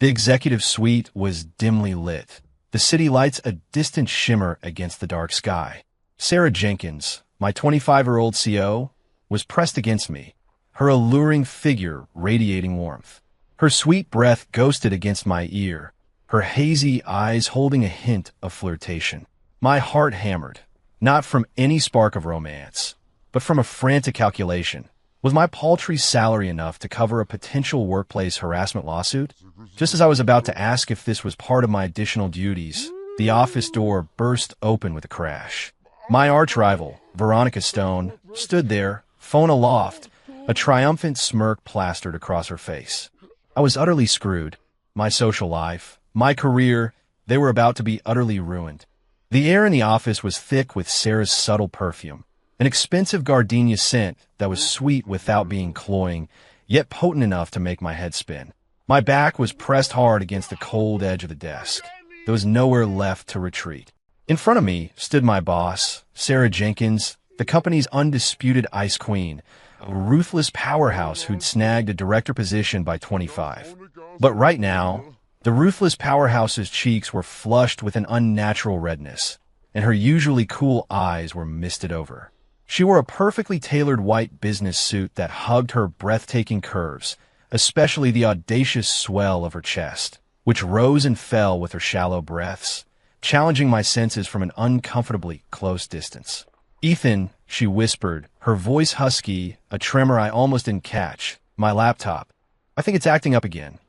The executive suite was dimly lit, the city lights a distant shimmer against the dark sky. Sarah Jenkins, my 25-year-old CO, was pressed against me, her alluring figure radiating warmth. Her sweet breath ghosted against my ear, her hazy eyes holding a hint of flirtation. My heart hammered, not from any spark of romance, but from a frantic calculation. Was my paltry salary enough to cover a potential workplace harassment lawsuit? Just as I was about to ask if this was part of my additional duties, the office door burst open with a crash. My arch-rival, Veronica Stone, stood there, phone aloft, a triumphant smirk plastered across her face. I was utterly screwed. My social life, my career, they were about to be utterly ruined. The air in the office was thick with Sarah's subtle perfume, an expensive gardenia scent that was sweet without being cloying, yet potent enough to make my head spin. My back was pressed hard against the cold edge of the desk. There was nowhere left to retreat. In front of me stood my boss, Sarah Jenkins, the company's undisputed ice queen, a ruthless powerhouse who'd snagged a director position by 25. But right now, the ruthless powerhouse's cheeks were flushed with an unnatural redness, and her usually cool eyes were misted over. She wore a perfectly tailored white business suit that hugged her breathtaking curves, especially the audacious swell of her chest, which rose and fell with her shallow breaths, challenging my senses from an uncomfortably close distance. "Ethan," she whispered, her voice husky, a tremor I almost didn't catch. "My laptop. I think it's acting up again."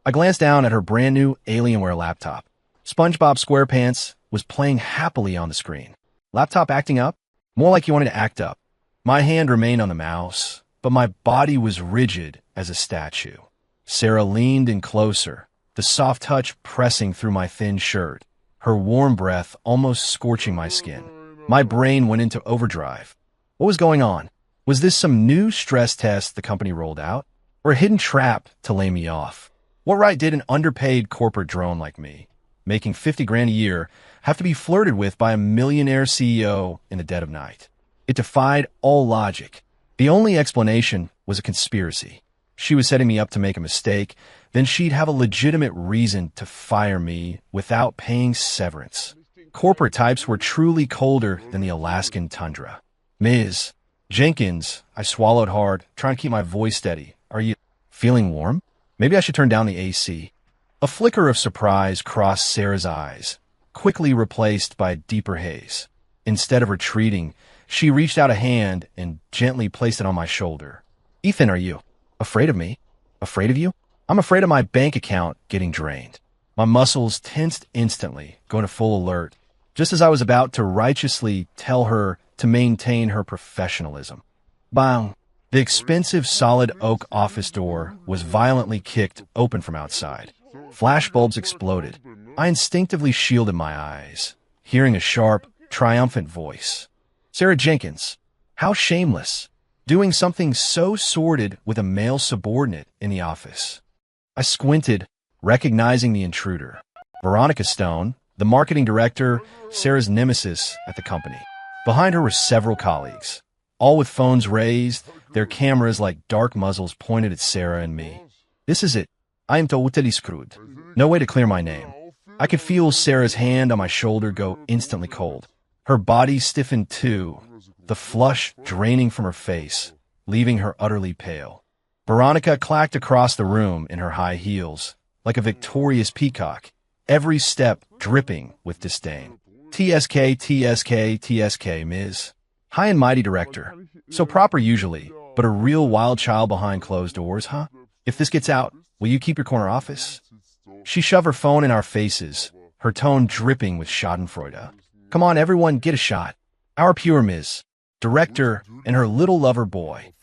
I glanced down at her brand-new Alienware laptop. SpongeBob SquarePants was playing happily on the screen. Laptop acting up? More like you wanted to act up. My hand remained on the mouse, but my body was rigid as a statue. Sarah leaned in closer, the soft touch pressing through my thin shirt, her warm breath almost scorching my skin. My brain went into overdrive. What was going on? Was this some new stress test the company rolled out, or a hidden trap to lay me off? What right did an underpaid corporate drone like me, making 50 grand a year, have to be flirted with by a millionaire CEO in the dead of night? It defied all logic. The only explanation was a conspiracy. She was setting me up to make a mistake, then she'd have a legitimate reason to fire me without paying severance. Corporate types were truly colder than the Alaskan tundra. "Ms. Jenkins," I swallowed hard, trying to keep my voice steady. "Are you feeling warm? Maybe I should turn down the AC." A flicker of surprise crossed Sarah's eyes, quickly replaced by a deeper haze. Instead of retreating, she reached out a hand and gently placed it on my shoulder. "Ethan, are you afraid of me? Afraid of you?" "I'm afraid of my bank account getting drained." My muscles tensed instantly, going to full alert, just as I was about to righteously tell her to maintain her professionalism. Bang! The expensive solid oak office door was violently kicked open from outside. Flashbulbs exploded. I instinctively shielded my eyes, hearing a sharp, triumphant voice. "Sarah Jenkins, how shameless, doing something so sordid with a male subordinate in the office." I squinted, recognizing the intruder. Veronica Stone, the marketing director, Sarah's nemesis at the company. Behind her were several colleagues, all with phones raised, their cameras like dark muzzles pointed at Sarah and me. "This is it. I am totally screwed. No way to clear my name." I could feel Sarah's hand on my shoulder go instantly cold. Her body stiffened too, the flush draining from her face, leaving her utterly pale. Veronica clacked across the room in her high heels, like a victorious peacock, every step dripping with disdain. "TSK, TSK, TSK, Ms. High and mighty director. So proper usually, but a real wild child behind closed doors, huh? If this gets out, will you keep your corner office?" She shoved her phone in our faces, her tone dripping with schadenfreude. "Come on, everyone, get a shot. Our pure Ms. Director and her little lover boy."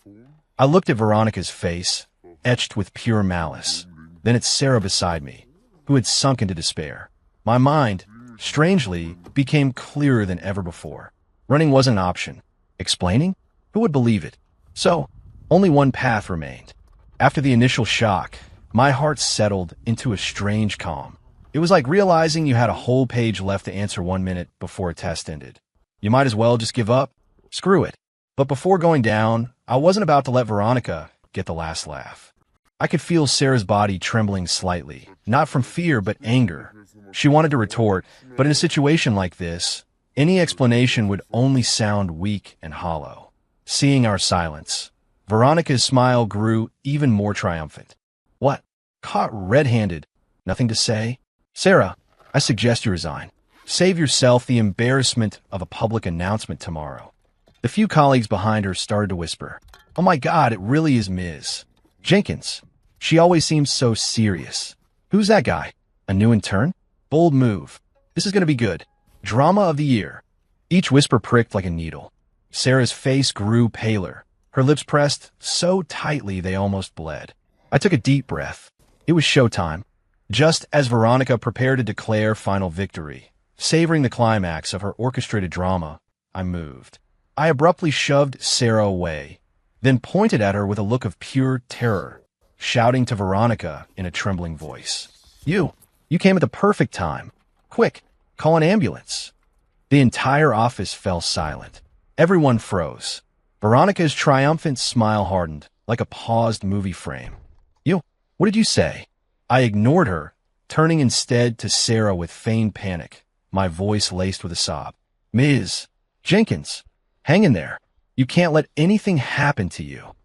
I looked at Veronica's face, etched with pure malice, then at Sarah beside me, who had sunk into despair. My mind, strangely, became clearer than ever before. Running wasn't an option. Explaining? Who would believe it? So, only one path remained. After the initial shock, my heart settled into a strange calm. It was like realizing you had a whole page left to answer 1 minute before a test ended. You might as well just give up. Screw it. But before going down, I wasn't about to let Veronica get the last laugh. I could feel Sarah's body trembling slightly, not from fear but anger. She wanted to retort, but in a situation like this, any explanation would only sound weak and hollow. Seeing our silence, Veronica's smile grew even more triumphant. What? Caught red-handed? Nothing to say? Sarah, I suggest you resign. Save yourself the embarrassment of a public announcement tomorrow. The few colleagues behind her started to whisper, "Oh my God, it really is Ms. Jenkins. She always seems so serious. Who's that guy? A new intern? Bold move. This is going to be good. Drama of the year." Each whisper pricked like a needle. Sarah's face grew paler, her lips pressed so tightly they almost bled. I took a deep breath. It was showtime. Just as Veronica prepared to declare final victory, savoring the climax of her orchestrated drama, I moved. I abruptly shoved Sarah away, then pointed at her with a look of pure terror, shouting to Veronica in a trembling voice, You came at the perfect time. Quick, call an ambulance." The entire office fell silent. Everyone froze. Veronica's triumphant smile hardened, like a paused movie frame. What did you say?" I ignored her, turning instead to Sarah with feigned panic, my voice laced with a sob. "Ms. Jenkins, hang in there. You can't let anything happen to you."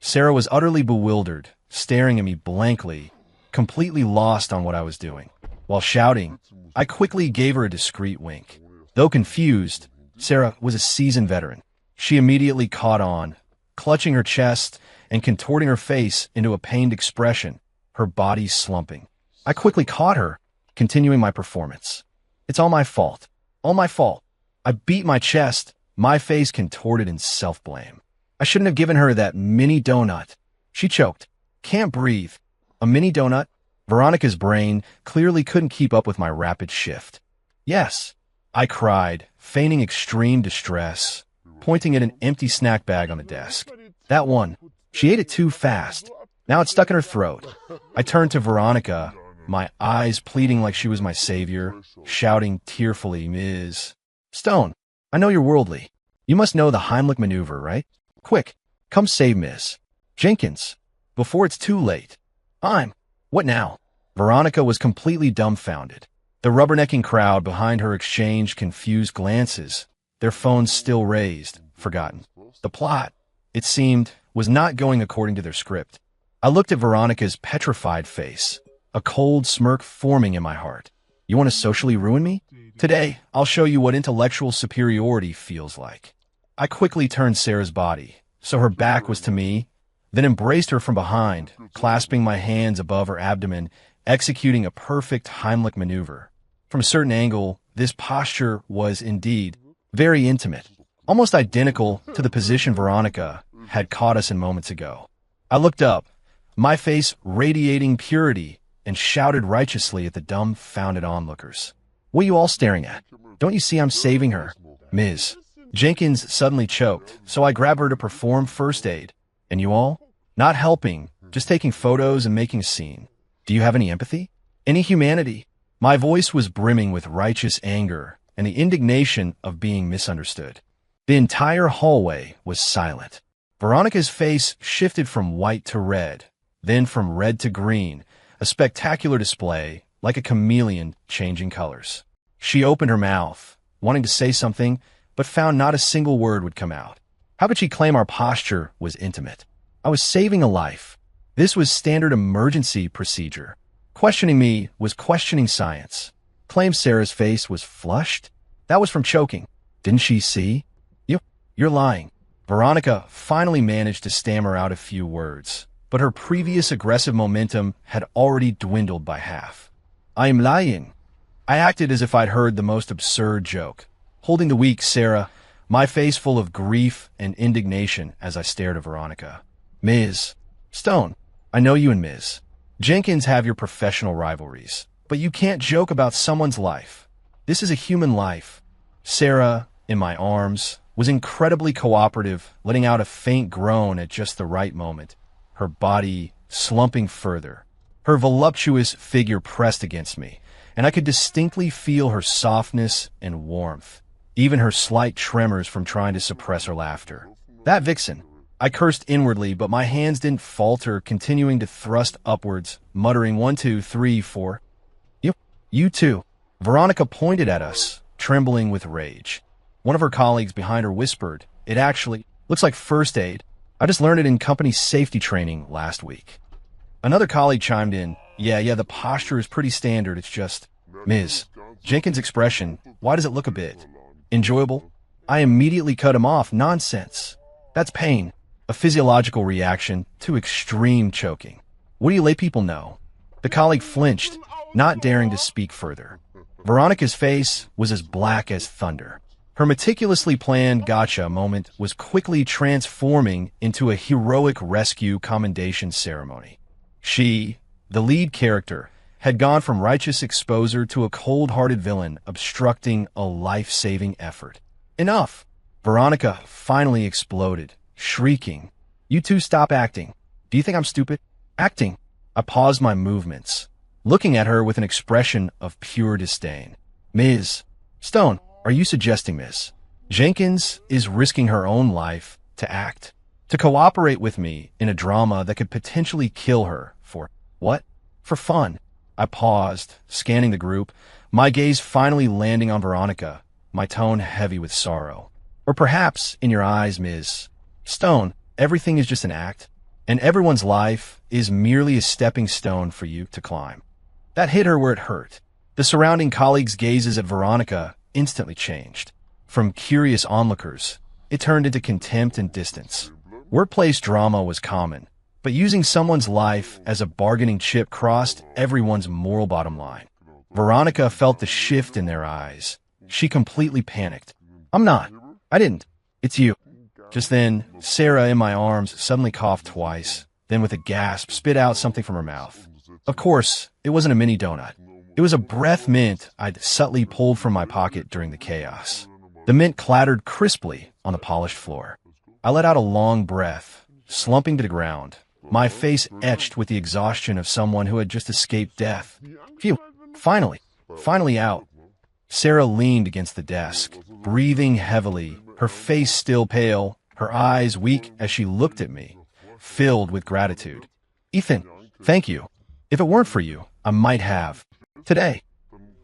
Sarah was utterly bewildered, staring at me blankly, completely lost on what I was doing. While shouting, I quickly gave her a discreet wink. Though confused, Sarah was a seasoned veteran. She immediately caught on, clutching her chest and contorting her face into a pained expression, her body slumping. I quickly caught her, continuing my performance. "It's all my fault. All my fault." I beat my chest, my face contorted in self-blame. "I shouldn't have given her that mini donut." She choked. "Can't breathe." A mini donut? Veronica's brain clearly couldn't keep up with my rapid shift. "Yes," I cried, feigning extreme distress, pointing at an empty snack bag on the desk. "That one. She ate it too fast. Now it's stuck in her throat." I turned to Veronica, my eyes pleading like she was my savior, shouting tearfully, "Ms. Stone, I know you're worldly. You must know the Heimlich maneuver, right? Quick, come save Ms. Jenkins, before it's too late." What now?" Veronica was completely dumbfounded. The rubbernecking crowd behind her exchanged confused glances, their phones still raised, forgotten. The plot, it seemed, was not going according to their script. I looked at Veronica's petrified face, a cold smirk forming in my heart. "You want to socially ruin me? Today, I'll show you what intellectual superiority feels like." I quickly turned Sarah's body, so her back was to me, then embraced her from behind, clasping my hands above her abdomen, executing a perfect Heimlich maneuver. From a certain angle, this posture was indeed very intimate, almost identical to the position Veronica had caught us in moments ago. I looked up, my face radiating purity, and shouted righteously at the dumbfounded onlookers. "What are you all staring at? Don't you see I'm saving her?" Ms. Jenkins suddenly choked, so I grabbed her to perform first aid. "And you all? Not helping, just taking photos and making a scene. Do you have any empathy? Any humanity?" My voice was brimming with righteous anger and the indignation of being misunderstood. The entire hallway was silent. Veronica's face shifted from white to red, then from red to green, a spectacular display, like a chameleon changing colors. She opened her mouth, wanting to say something, but found not a single word would come out. How could she claim our posture was intimate? I was saving a life. This was standard emergency procedure. Questioning me was questioning science. Claim Sarah's face was flushed? That was from choking. Didn't she see? You're lying. Veronica finally managed to stammer out a few words, but her previous aggressive momentum had already dwindled by half. "I'm lying." I acted as if I'd heard the most absurd joke, holding the weak Sarah, my face full of grief and indignation as I stared at Veronica. "Ms. Stone, I know you and Ms. Jenkins have your professional rivalries, but you can't joke about someone's life. This is a human life." Sarah, in my arms, was incredibly cooperative, letting out a faint groan at just the right moment, her body slumping further. Her voluptuous figure pressed against me, and I could distinctly feel her softness and warmth, even her slight tremors from trying to suppress her laughter. That vixen, I cursed inwardly, but my hands didn't falter, continuing to thrust upwards, muttering 1, 2, 3, 4. You too. Veronica pointed at us, trembling with rage. One of her colleagues behind her whispered, "It actually looks like first aid. I just learned it in company safety training last week." Another colleague chimed in, Yeah, the posture is pretty standard. It's just, Ms. Jenkins' expression, why does it look a bit enjoyable? I immediately cut him off. Nonsense. That's pain. A physiological reaction to extreme choking. What do you lay people know? The colleague flinched, not daring to speak further. Veronica's face was as black as thunder. Her meticulously planned gotcha moment was quickly transforming into a heroic rescue commendation ceremony. She, the lead character, had gone from righteous exposer to a cold-hearted villain obstructing a life-saving effort. Enough! Veronica finally exploded, shrieking, "You two stop acting. Do you think I'm stupid? Acting." I paused my movements, looking at her with an expression of pure disdain. "Ms. Stone, are you suggesting Ms. Jenkins is risking her own life to act? To cooperate with me in a drama that could potentially kill her for what? For fun?" I paused, scanning the group, my gaze finally landing on Veronica, my tone heavy with sorrow. "Or perhaps, in your eyes, Ms. Stone, everything is just an act, and everyone's life is merely a stepping stone for you to climb." That hit her where it hurt. The surrounding colleagues' gazes at Veronica instantly changed. From curious onlookers, it turned into contempt and distance. Workplace drama was common, but using someone's life as a bargaining chip crossed everyone's moral bottom line. Veronica felt the shift in their eyes. She completely panicked. "I'm not. I didn't. It's you." Just then, Sarah in my arms suddenly coughed twice, then with a gasp spit out something from her mouth. Of course, it wasn't a mini donut. It was a breath mint I'd subtly pulled from my pocket during the chaos. The mint clattered crisply on the polished floor. I let out a long breath, slumping to the ground, my face etched with the exhaustion of someone who had just escaped death. Phew, finally out. Sarah leaned against the desk, breathing heavily, her face still pale, her eyes weak as she looked at me, filled with gratitude. "Ethan, thank you. If it weren't for you, I might have. Today."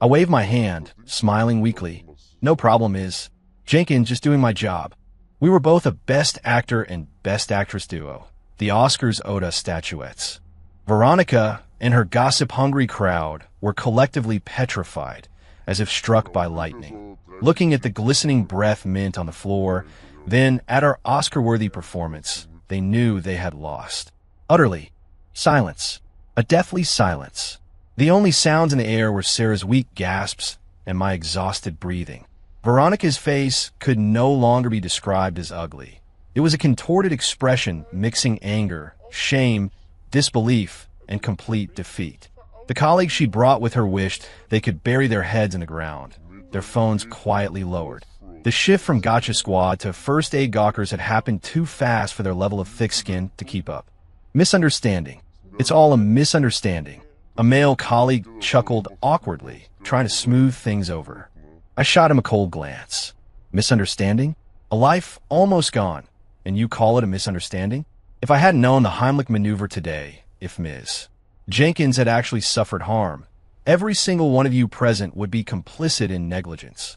I waved my hand, smiling weakly. "No problem, Ms. Jenkins, just doing my job." We were both a Best Actor and Best Actress duo. The Oscars owed us statuettes. Veronica and her gossip-hungry crowd were collectively petrified, as if struck by lightning, looking at the glistening breath mint on the floor, then at our Oscar-worthy performance. They knew they had lost. Utterly. Silence. A deathly silence. The only sounds in the air were Sarah's weak gasps and my exhausted breathing. Veronica's face could no longer be described as ugly. It was a contorted expression mixing anger, shame, disbelief, and complete defeat. The colleagues she brought with her wished they could bury their heads in the ground, their phones quietly lowered. The shift from Gotcha Squad to First Aid Gawkers had happened too fast for their level of thick skin to keep up. Misunderstanding. It's all a misunderstanding. A male colleague chuckled awkwardly, trying to smooth things over. I shot him a cold glance. Misunderstanding? A life almost gone, and you call it a misunderstanding? If I hadn't known the Heimlich maneuver today, if Ms. Jenkins had actually suffered harm, every single one of you present would be complicit in negligence.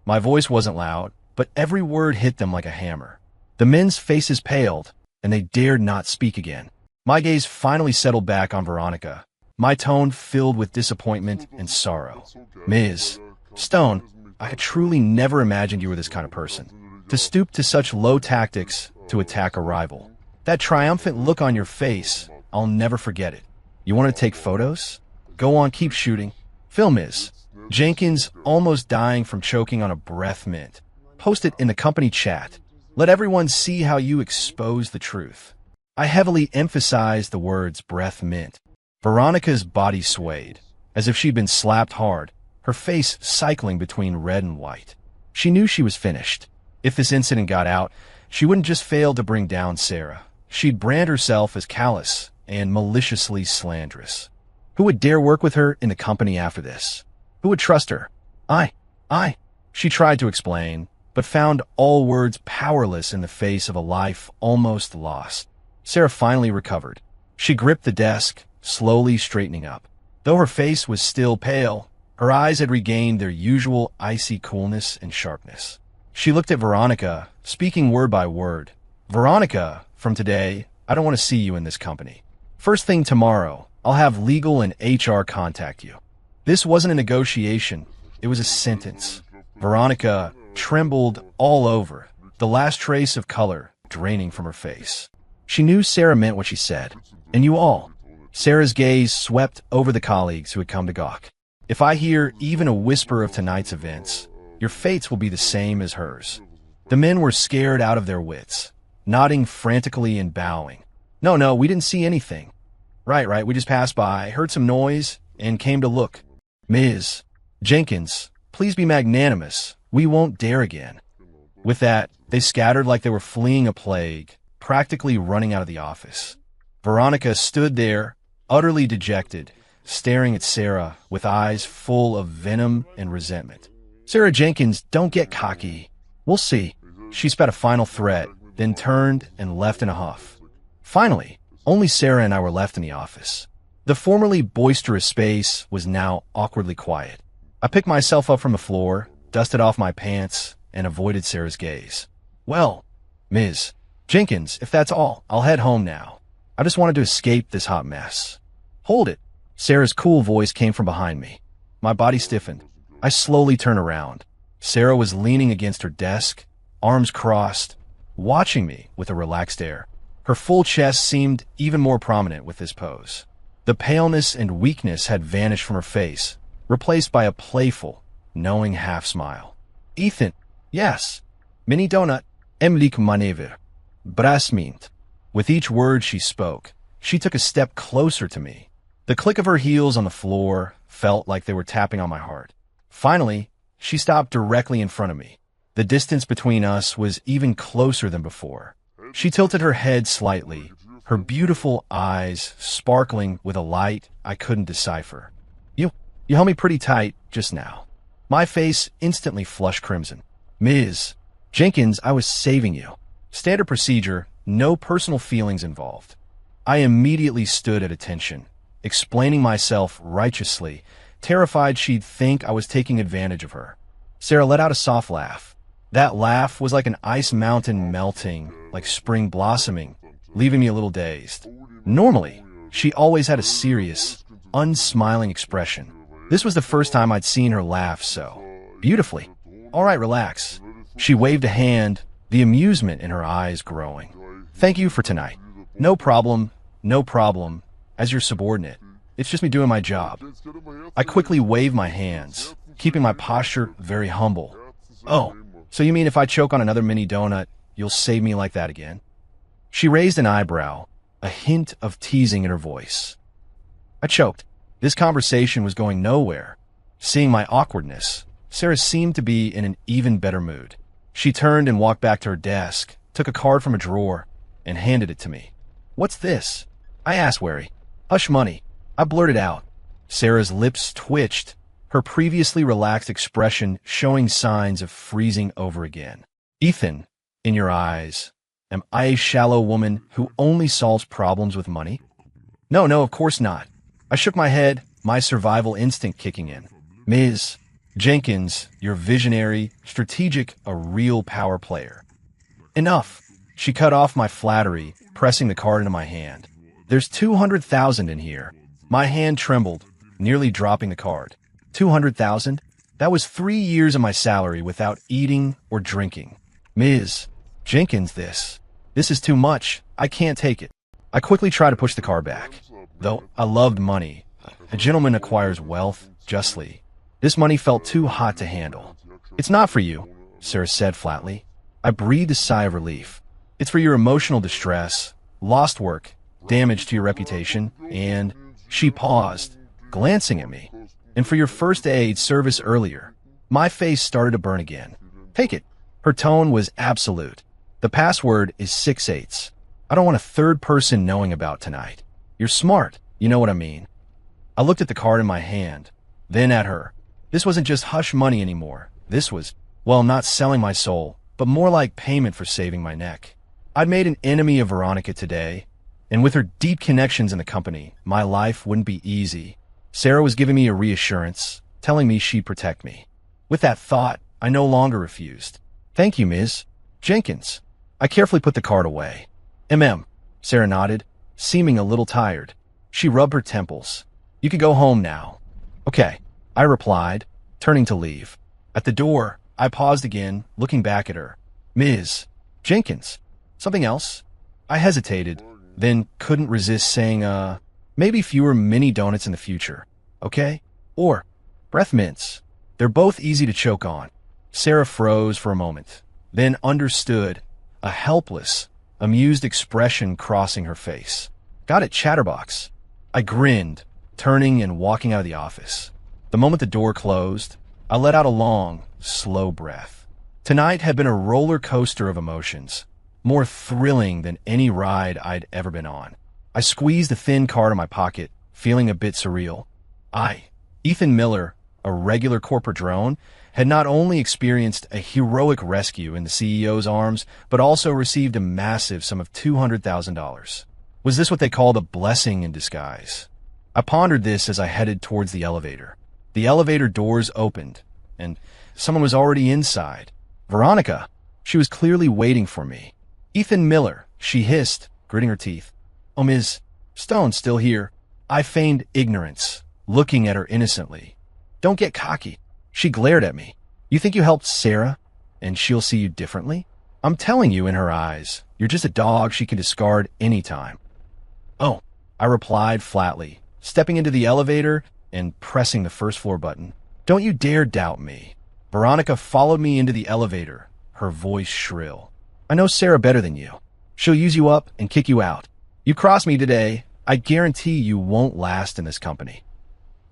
My voice wasn't loud, but every word hit them like a hammer. The men's faces paled, and they dared not speak again. My gaze finally settled back on Veronica, my tone filled with disappointment and sorrow. "Ms. Stone, I had truly never imagined you were this kind of person. To stoop to such low tactics to attack a rival. That triumphant look on your face, I'll never forget it. You want to take photos? Go on, keep shooting. Film Ms. Jenkins almost dying from choking on a breath mint. Post it in the company chat. Let everyone see how you expose the truth." I heavily emphasized the words breath mint. Veronica's body swayed, as if she'd been slapped hard, her face cycling between red and white. She knew she was finished. If this incident got out, she wouldn't just fail to bring down Sarah. She'd brand herself as callous and maliciously slanderous. Who would dare work with her in the company after this? Who would trust her? I. She tried to explain, but found all words powerless in the face of a life almost lost. Sarah finally recovered. She gripped the desk, slowly straightening up. Though her face was still pale, her eyes had regained their usual icy coolness and sharpness. She looked at Veronica, speaking word by word. "Veronica, from today, I don't want to see you in this company. First thing tomorrow, I'll have legal and HR contact you." This wasn't a negotiation, it was a sentence. Veronica trembled all over, the last trace of color draining from her face. She knew Sarah meant what she said. "And you all." Sarah's gaze swept over the colleagues who had come to gawk. "If I hear even a whisper of tonight's events, your fates will be the same as hers." The men were scared out of their wits, nodding frantically and bowing. No, we didn't see anything." Right, we just passed by, heard some noise, and came to look." "Ms. Jenkins, please be magnanimous. We won't dare again." With that, they scattered like they were fleeing a plague, practically running out of the office. Veronica stood there, utterly dejected, staring at Sarah with eyes full of venom and resentment. "Sarah Jenkins, don't get cocky. We'll see." She spat a final threat, then turned and left in a huff. Finally, only Sarah and I were left in the office. The formerly boisterous space was now awkwardly quiet. I picked myself up from the floor, dusted off my pants, and avoided Sarah's gaze. "Well, Ms. Jenkins, if that's all, I'll head home now. I just wanted to escape this hot mess." "Hold it." Sarah's cool voice came from behind me. My body stiffened. I slowly turned around. Sarah was leaning against her desk, arms crossed, watching me with a relaxed air. Her full chest seemed even more prominent with this pose. The paleness and weakness had vanished from her face, replaced by a playful, knowing half-smile. "Ethan, yes. Mini donut, emlik manever. Brasmint." With each word she spoke, she took a step closer to me. The click of her heels on the floor felt like they were tapping on my heart. Finally, she stopped directly in front of me. The distance between us was even closer than before. She tilted her head slightly, her beautiful eyes sparkling with a light I couldn't decipher. You held me pretty tight just now." My face instantly flushed crimson. "Ms. Jenkins, I was saving you. Standard procedure, no personal feelings involved." I immediately stood at attention, explaining myself righteously, terrified she'd think I was taking advantage of her. Sarah let out a soft laugh. That laugh was like an ice mountain melting, like spring blossoming, leaving me a little dazed. Normally, she always had a serious, unsmiling expression. This was the first time I'd seen her laugh so beautifully. "All right, relax." She waved a hand, the amusement in her eyes growing. "Thank you for tonight." No problem. As your subordinate, it's just me doing my job." I quickly waved my hands, keeping my posture very humble. "Oh, so you mean if I choke on another mini donut, you'll save me like that again?" She raised an eyebrow, a hint of teasing in her voice. I choked. This conversation was going nowhere. Seeing my awkwardness, Sarah seemed to be in an even better mood. She turned and walked back to her desk, took a card from a drawer, and handed it to me. "What's this?" I asked wary. "Hush money," I blurted out. Sarah's lips twitched, her previously relaxed expression showing signs of freezing over again. "Ethan, in your eyes, am I a shallow woman who only solves problems with money?" No, of course not. I shook my head, my survival instinct kicking in. "Ms. Jenkins, you're visionary, strategic, a real power player." "Enough." She cut off my flattery, pressing the card into my hand. "There's 200,000 in here." My hand trembled, nearly dropping the card. 200,000? That was 3 years of my salary without eating or drinking. "Ms. Jenkins, this is too much. I can't take it." I quickly tried to push the card back. Though I loved money, a gentleman acquires wealth justly. This money felt too hot to handle. "It's not for you," Sarah said flatly. I breathed a sigh of relief. "It's for your emotional distress, lost work, damage to your reputation, and..." She paused, glancing at me. "And for your first aid service earlier." My face started to burn again. "Take it." Her tone was absolute. "The password is 6/8. I don't want a third person knowing about tonight. You're smart, you know what I mean." I looked at the card in my hand, then at her. This wasn't just hush money anymore. This was Well, not selling my soul, but more like payment for saving my neck. I'd made an enemy of Veronica today, and with her deep connections in the company, my life wouldn't be easy. Sarah was giving me a reassurance, telling me she'd protect me. With that thought, I no longer refused. Thank you, Ms. Jenkins. I carefully put the card away. Sarah nodded, seeming a little tired. She rubbed her temples. You can go home now. Okay, I replied, turning to leave. At the door, I paused again, looking back at her. Ms. Jenkins. Something else? I hesitated, then couldn't resist saying, maybe fewer mini donuts in the future, okay? Or breath mints. They're both easy to choke on. Sarah froze for a moment, then understood, a helpless, amused expression crossing her face. Got it, Chatterbox. I grinned, turning and walking out of the office. The moment the door closed, I let out a long, slow breath. Tonight had been a roller coaster of emotions, more thrilling than any ride I'd ever been on. I squeezed the thin card in my pocket, feeling a bit surreal. Ethan Miller, a regular corporate drone, had not only experienced a heroic rescue in the CEO's arms, but also received a massive sum of $200,000. Was this what they called a blessing in disguise? I pondered this as I headed towards the elevator. The elevator doors opened, and someone was already inside. Veronica. She was clearly waiting for me. Ethan Miller, she hissed, gritting her teeth. Oh, Ms. Stone's still here. I feigned ignorance, looking at her innocently. Don't get cocky. She glared at me. You think you helped Sarah, and she'll see you differently? I'm telling you in her eyes, you're just a dog she can discard anytime. Oh, I replied flatly, stepping into the elevator and pressing the first floor button. Don't you dare doubt me. Veronica followed me into the elevator, her voice shrill. I know Sarah better than you. She'll use you up and kick you out. You cross me today, I guarantee you won't last in this company.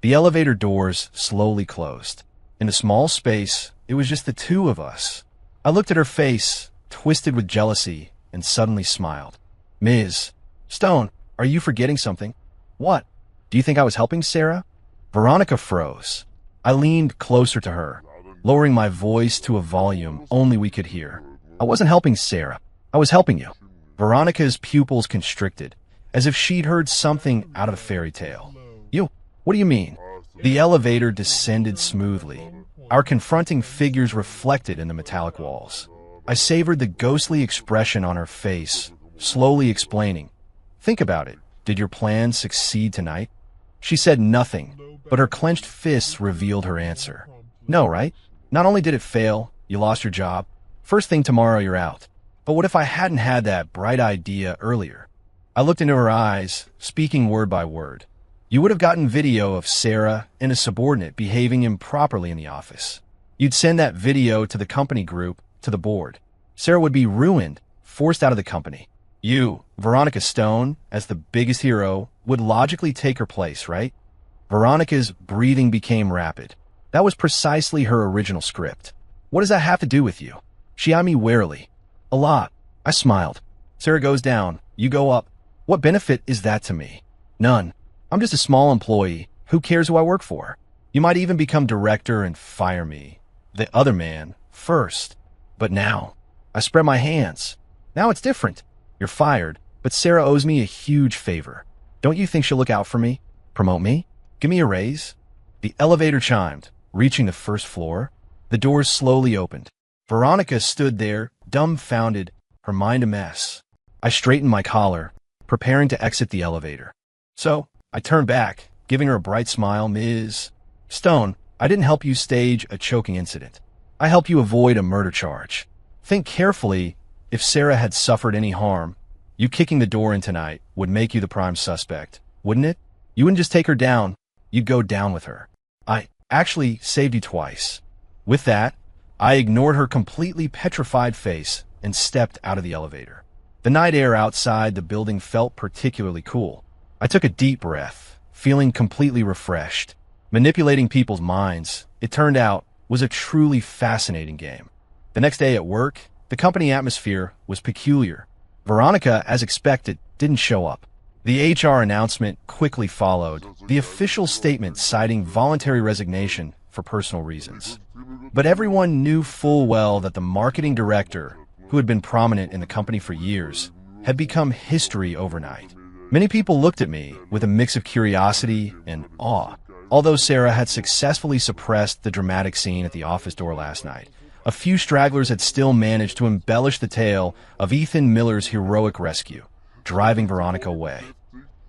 The elevator doors slowly closed. In a small space, it was just the two of us. I looked at her face, twisted with jealousy, and suddenly smiled. Ms. Stone, are you forgetting something? What? Do you think I was helping Sarah? Veronica froze. I leaned closer to her, lowering my voice to a volume only we could hear. I wasn't helping Sarah. I was helping you. Veronica's pupils constricted, as if she'd heard something out of a fairy tale. You? What do you mean? The elevator descended smoothly, our confronting figures reflected in the metallic walls. I savored the ghostly expression on her face, slowly explaining. Think about it. Did your plan succeed tonight? She said nothing, but her clenched fists revealed her answer. No, right? Not only did it fail, you lost your job. First thing tomorrow, you're out. But what if I hadn't had that bright idea earlier? I looked into her eyes, speaking word by word. You would have gotten video of Sarah and a subordinate behaving improperly in the office. You'd send that video to the company group, to the board. Sarah would be ruined, forced out of the company. You, Veronica Stone, as the biggest hero, would logically take her place, right? Veronica's breathing became rapid. That was precisely her original script. What does that have to do with you? She eyed me warily. A lot. I smiled. Sarah goes down. You go up. What benefit is that to me? None. I'm just a small employee. Who cares who I work for? You might even become director and fire me. The other man, first. But now, I spread my hands. Now it's different. You're fired, but Sarah owes me a huge favor. Don't you think she'll look out for me? Promote me? Give me a raise? The elevator chimed, reaching the first floor. The doors slowly opened. Veronica stood there, dumbfounded, her mind a mess. I straightened my collar, preparing to exit the elevator. So, I turned back, giving her a bright smile. Ms. Stone, I didn't help you stage a choking incident. I helped you avoid a murder charge. Think carefully. If Sarah had suffered any harm, you kicking the door in tonight would make you the prime suspect, wouldn't it? You wouldn't just take her down, you'd go down with her. I actually saved you twice. With that, I ignored her completely petrified face and stepped out of the elevator. The night air outside the building felt particularly cool. I took a deep breath, feeling completely refreshed. Manipulating people's minds, it turned out, was a truly fascinating game. The next day at work, the company atmosphere was peculiar. Veronica, as expected, didn't show up. The HR announcement quickly followed, the official statement citing voluntary resignation for personal reasons. But everyone knew full well that the marketing director, who had been prominent in the company for years, had become history overnight. Many people looked at me with a mix of curiosity and awe. Although Sarah had successfully suppressed the dramatic scene at the office door last night, a few stragglers had still managed to embellish the tale of Ethan Miller's heroic rescue, driving Veronica away.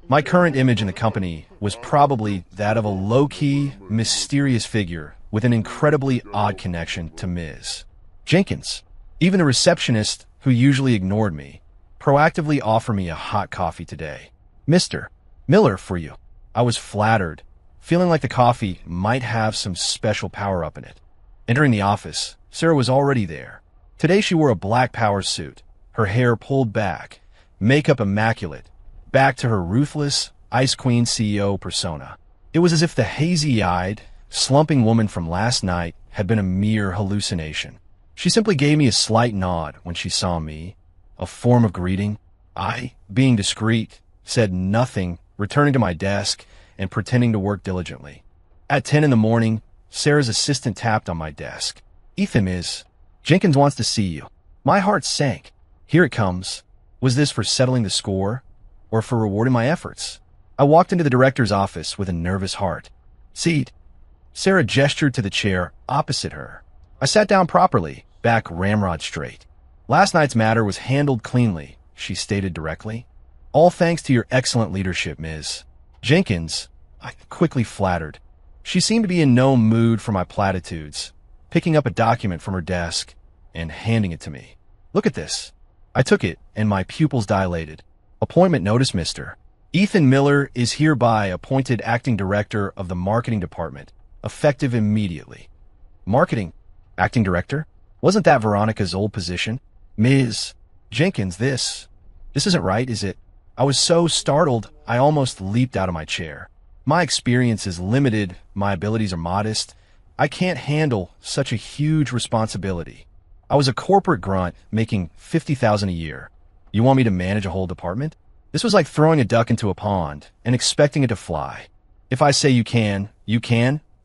My current image in the company was probably that of a low-key, mysterious figure with an incredibly odd connection to Ms. Jenkins. Even the receptionist, who usually ignored me, proactively offered me a hot coffee today. Mr. Miller, for you. I was flattered, feeling like the coffee might have some special power-up in it. Entering the office, Sarah was already there. Today she wore a black power suit, her hair pulled back, makeup immaculate, back to her ruthless, Ice Queen CEO persona. It was as if the hazy-eyed, slumping woman from last night had been a mere hallucination. She simply gave me a slight nod when she saw me, a form of greeting. I, being discreet, said nothing, returning to my desk and pretending to work diligently. At 10 in the morning, Sarah's assistant tapped on my desk. Ethan, Ms. Jenkins wants to see you. My heart sank. Here it comes. Was this for settling the score, or for rewarding my efforts? I walked into the director's office with a nervous heart. Seat. Sarah gestured to the chair opposite her. I sat down properly, back ramrod straight. Last night's matter was handled cleanly, she stated directly. All thanks to your excellent leadership, Ms. Jenkins, I quickly flattered. She seemed to be in no mood for my platitudes, picking up a document from her desk and handing it to me. Look at this. I took it, and my pupils dilated. Appointment notice, Mr. Ethan Miller is hereby appointed acting director of the marketing department, effective immediately. Marketing? Acting director? Wasn't that Veronica's old position? Ms. Jenkins, this isn't right, is it? I was so startled, I almost leaped out of my chair. My experience is limited, my abilities are modest. I can't handle such a huge responsibility. I was a corporate grunt making $50,000 a year. You want me to manage a whole department? This was like throwing a duck into a pond and expecting it to fly. If I say you can,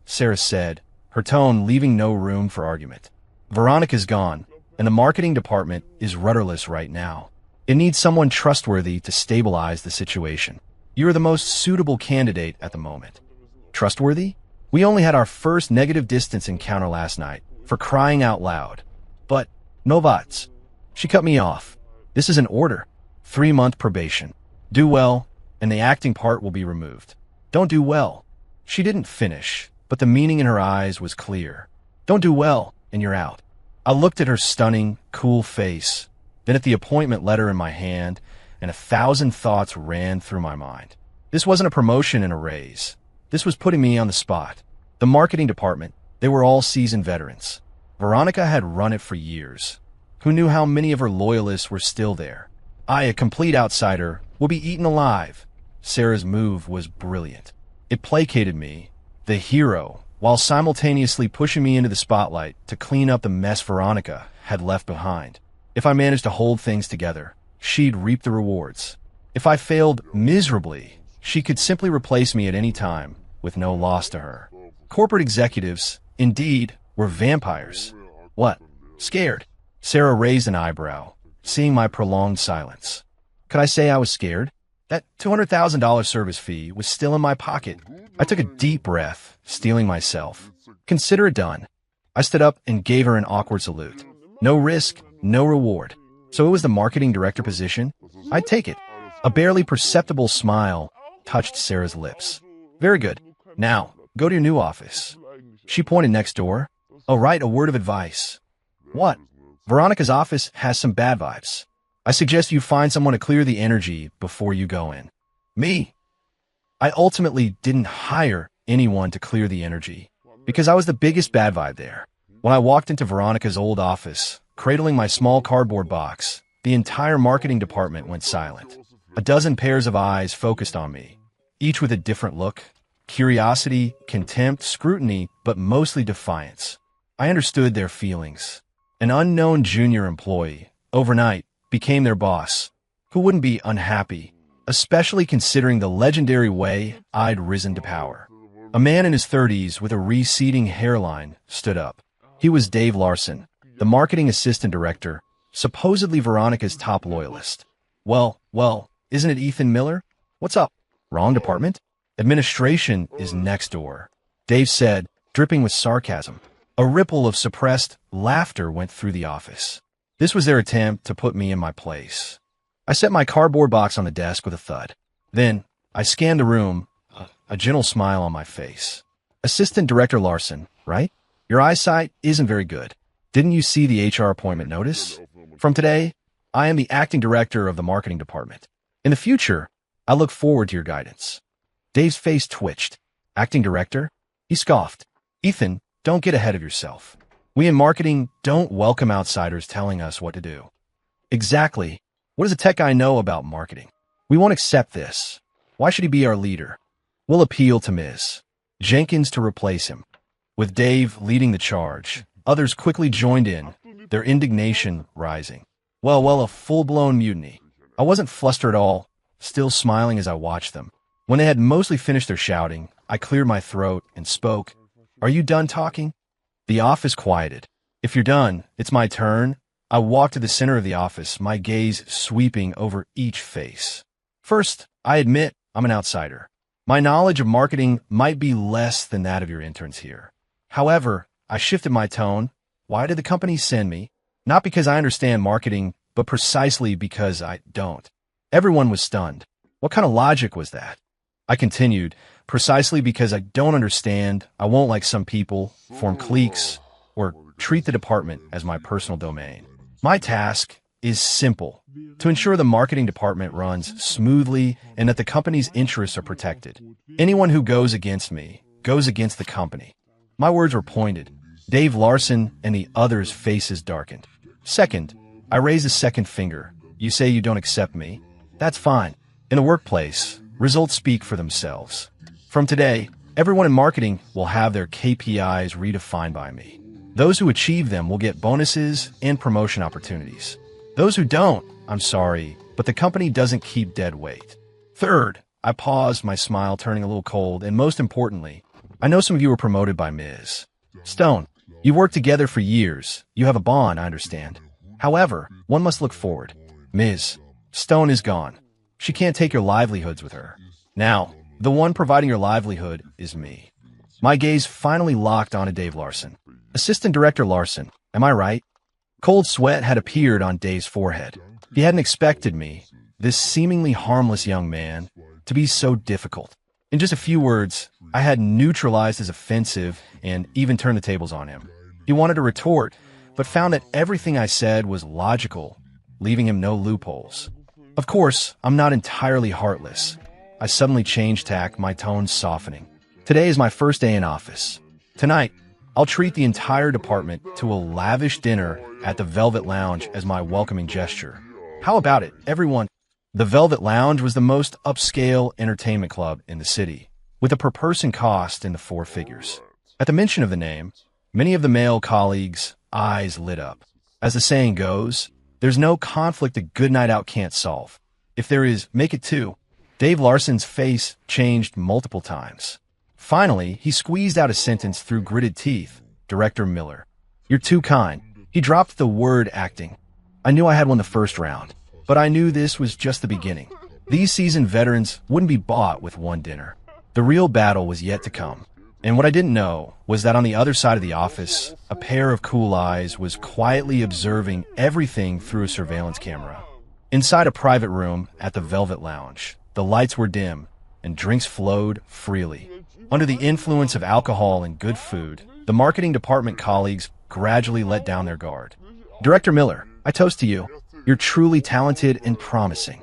Sarah said, her tone leaving no room for argument. Veronica's gone, and the marketing department is rudderless right now. It needs someone trustworthy to stabilize the situation. You are the most suitable candidate at the moment. Trustworthy? We only had our first negative distance encounter last night, for crying out loud. But, no buts. She cut me off. This is an order. 3-month probation. Do well, and the acting part will be removed. Don't do well. She didn't finish, but the meaning in her eyes was clear. Don't do well, and you're out. I looked at her stunning, cool face, then at the appointment letter in my hand, and 1,000 thoughts ran through my mind. This wasn't a promotion and a raise. This was putting me on the spot. The marketing department, they were all seasoned veterans. Veronica had run it for years. Who knew how many of her loyalists were still there? I, a complete outsider, will be eaten alive. Sarah's move was brilliant. It placated me, the hero, while simultaneously pushing me into the spotlight to clean up the mess Veronica had left behind. If I managed to hold things together, she'd reap the rewards. If I failed miserably, she could simply replace me at any time, with no loss to her. Corporate executives, indeed, were vampires. What? Scared? Sarah raised an eyebrow, seeing my prolonged silence. Could I say I was scared? That $200,000 service fee was still in my pocket. I took a deep breath, steeling myself. Consider it done. I stood up and gave her an awkward salute. No risk, no reward. So it was the marketing director position? I'd take it. A barely perceptible smile touched Sarah's lips. Very good. Now, go to your new office. She pointed next door. Oh, right, a word of advice. What? Veronica's office has some bad vibes. I suggest you find someone to clear the energy before you go in. Me? I ultimately didn't hire anyone to clear the energy, because I was the biggest bad vibe there. When I walked into Veronica's old office, cradling my small cardboard box, the entire marketing department went silent. A dozen pairs of eyes focused on me, each with a different look. Curiosity, contempt, scrutiny, but mostly defiance. I understood their feelings. An unknown junior employee, overnight, became their boss. Who wouldn't be unhappy, especially considering the legendary way I'd risen to power? A man in his 30s with a receding hairline stood up. He was Dave Larson, the marketing assistant director, supposedly Veronica's top loyalist. Well, isn't it Ethan Miller? What's up? Wrong department? Administration is next door, Dave said, dripping with sarcasm. A ripple of suppressed laughter went through the office. This was their attempt to put me in my place. I set my cardboard box on the desk with a thud. Then, I scanned the room, a gentle smile on my face. Assistant Director Larson, right? Your eyesight isn't very good. Didn't you see the HR appointment notice? From today, I am the acting director of the marketing department. In the future, I look forward to your guidance. Dave's face twitched. Acting director? He scoffed. Ethan, don't get ahead of yourself. We in marketing don't welcome outsiders telling us what to do. Exactly. What does a tech guy know about marketing? We won't accept this. Why should he be our leader? We'll appeal to Ms. Jenkins to replace him. With Dave leading the charge, others quickly joined in, their indignation rising. Well, a full-blown mutiny. I wasn't flustered at all, still smiling as I watched them. When they had mostly finished their shouting, I cleared my throat and spoke. Are you done talking? The office quieted. If you're done, it's my turn. I walked to the center of the office, my gaze sweeping over each face. First, I admit I'm an outsider. My knowledge of marketing might be less than that of your interns here. However, I shifted my tone. Why did the company send me? Not because I understand marketing, but precisely because I don't. Everyone was stunned. What kind of logic was that? I continued, precisely because I don't understand, I won't, like some people, form cliques or treat the department as my personal domain. My task is simple, to ensure the marketing department runs smoothly and that the company's interests are protected. Anyone who goes against me goes against the company. My words were pointed. Dave Larson and the others' faces darkened. Second, I raised a second finger. You say you don't accept me? That's fine. In the workplace, results speak for themselves. From today, everyone in marketing will have their KPIs redefined by me. Those who achieve them will get bonuses and promotion opportunities. Those who don't, I'm sorry, but the company doesn't keep dead weight. Third, I paused, my smile turning a little cold, and most importantly, I know some of you were promoted by Ms. Stone. You've worked together for years. You have a bond, I understand. However, one must look forward. Ms. Stone is gone. She can't take your livelihoods with her. Now, the one providing your livelihood is me. My gaze finally locked onto Dave Larson. Assistant Director Larson, am I right? Cold sweat had appeared on Dave's forehead. He hadn't expected me, this seemingly harmless young man, to be so difficult. In just a few words, I had neutralized his offensive and even turned the tables on him. He wanted to retort, but found that everything I said was logical, leaving him no loopholes. Of course, I'm not entirely heartless. I suddenly changed tack, my tone softening. Today is my first day in office. Tonight, I'll treat the entire department to a lavish dinner at the Velvet Lounge as my welcoming gesture. How about it, everyone? The Velvet Lounge was the most upscale entertainment club in the city, with a per-person cost in the four figures. At the mention of the name, many of the male colleagues' eyes lit up. As the saying goes, there's no conflict a good night out can't solve. If there is, make it two. Dave Larson's face changed multiple times. Finally, he squeezed out a sentence through gritted teeth. Director Miller. You're too kind. He dropped the word acting. I knew I had won the first round, but I knew this was just the beginning. These seasoned veterans wouldn't be bought with one dinner. The real battle was yet to come. And what I didn't know was that on the other side of the office, a pair of cool eyes was quietly observing everything through a surveillance camera. Inside a private room at the Velvet Lounge, the lights were dim and drinks flowed freely. Under the influence of alcohol and good food, the marketing department colleagues gradually let down their guard. Director Miller, I toast to you. You're truly talented and promising.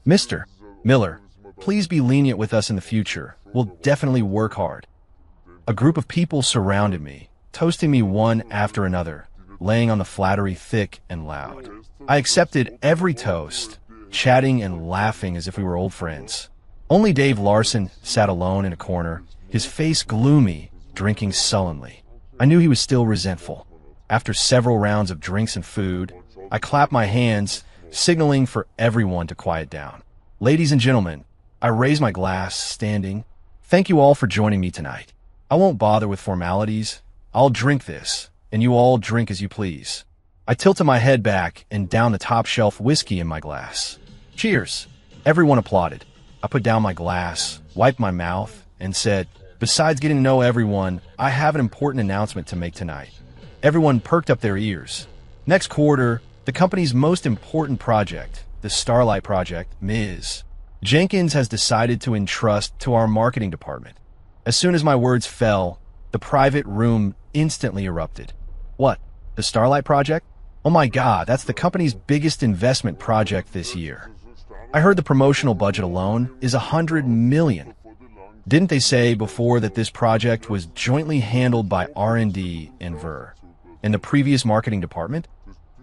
Mr. Miller, please be lenient with us in the future. We'll definitely work hard. A group of people surrounded me, toasting me one after another, laying on the flattery thick and loud. I accepted every toast, chatting and laughing as if we were old friends. Only Dave Larson sat alone in a corner, his face gloomy, drinking sullenly. I knew he was still resentful. After several rounds of drinks and food, I clapped my hands, signaling for everyone to quiet down. Ladies and gentlemen, I raised my glass, standing. Thank you all for joining me tonight. I won't bother with formalities. I'll drink this, and you all drink as you please. I tilted my head back and downed the top-shelf whiskey in my glass. Cheers! Everyone applauded. I put down my glass, wiped my mouth, and said, besides getting to know everyone, I have an important announcement to make tonight. Everyone perked up their ears. Next quarter, the company's most important project, the Starlight Project, Ms. Jenkins has decided to entrust to our marketing department. As soon as my words fell, the private room instantly erupted. What? The Starlight Project? Oh my God, that's the company's biggest investment project this year. I heard the promotional budget alone is $100 million. Didn't they say before that this project was jointly handled by R&D and Ver? In the previous marketing department?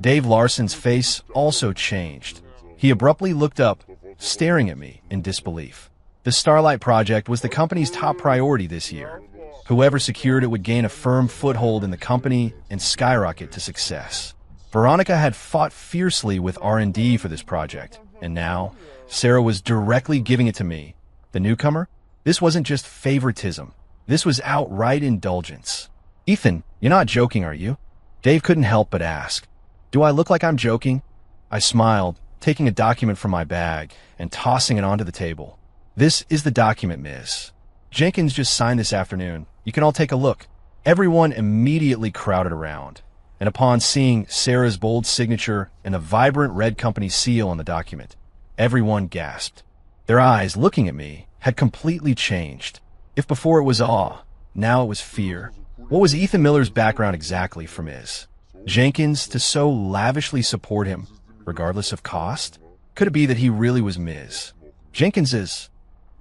Dave Larson's face also changed. He abruptly looked up, staring at me in disbelief. The Starlight Project was the company's top priority this year. Whoever secured it would gain a firm foothold in the company and skyrocket to success. Veronica had fought fiercely with R&D for this project, and now Sarah was directly giving it to me. The newcomer? This wasn't just favoritism. This was outright indulgence. Ethan, you're not joking, are you? Dave couldn't help but ask. Do I look like I'm joking? I smiled, taking a document from my bag and tossing it onto the table. This is the document, Ms. Jenkins just signed this afternoon. You can all take a look. Everyone immediately crowded around, and upon seeing Sarah's bold signature and the vibrant red company seal on the document, everyone gasped. Their eyes, looking at me, had completely changed. If before it was awe, now it was fear. What was Ethan Miller's background exactly for Ms. Jenkins to so lavishly support him, regardless of cost? Could it be that he really was Ms. Jenkins's?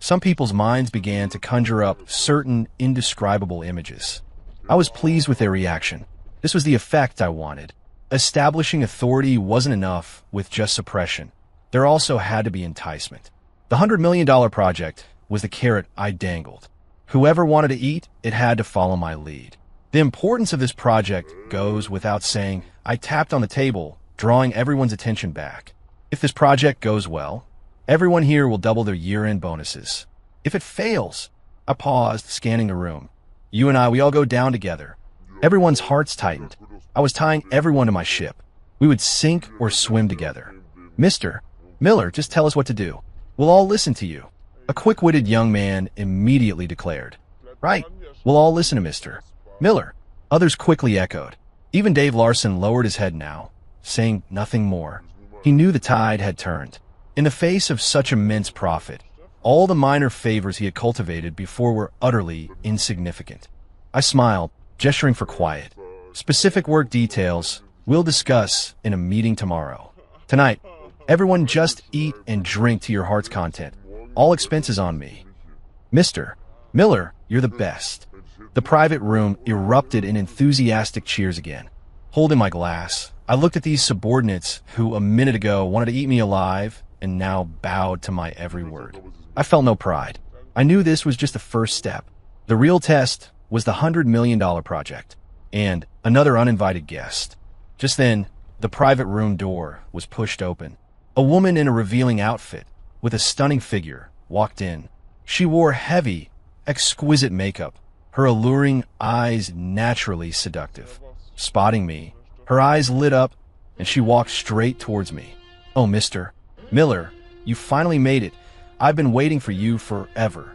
Some people's minds began to conjure up certain indescribable images. I was pleased with their reaction. This was the effect I wanted. Establishing authority wasn't enough with just suppression. There also had to be enticement. The $100 million project was the carrot I dangled. Whoever wanted to eat, it had to follow my lead. The importance of this project goes without saying. I tapped on the table, drawing everyone's attention back. If this project goes well, everyone here will double their year-end bonuses. If it fails, I paused, scanning the room. You and I, we all go down together. Everyone's hearts tightened. I was tying everyone to my ship. We would sink or swim together. Mr. Miller, just tell us what to do. We'll all listen to you. A quick-witted young man immediately declared. Right, we'll all listen to Mr. Miller. Others quickly echoed. Even Dave Larson lowered his head now, saying nothing more. He knew the tide had turned. In the face of such immense profit, all the minor favors he had cultivated before were utterly insignificant. I smiled, gesturing for quiet. Specific work details we'll discuss in a meeting tomorrow. Tonight, everyone just eat and drink to your heart's content. All expenses on me. Mr. Miller, you're the best. The private room erupted in enthusiastic cheers again. Holding my glass, I looked at these subordinates who a minute ago wanted to eat me alive and now bowed to my every word. I felt no pride. I knew this was just the first step. The real test was the $100 million project and another uninvited guest. Just then, the private room door was pushed open. A woman in a revealing outfit with a stunning figure walked in. She wore heavy, exquisite makeup, her alluring eyes naturally seductive. Spotting me, her eyes lit up and she walked straight towards me. Oh, Mr. Miller, you finally made it. I've been waiting for you forever.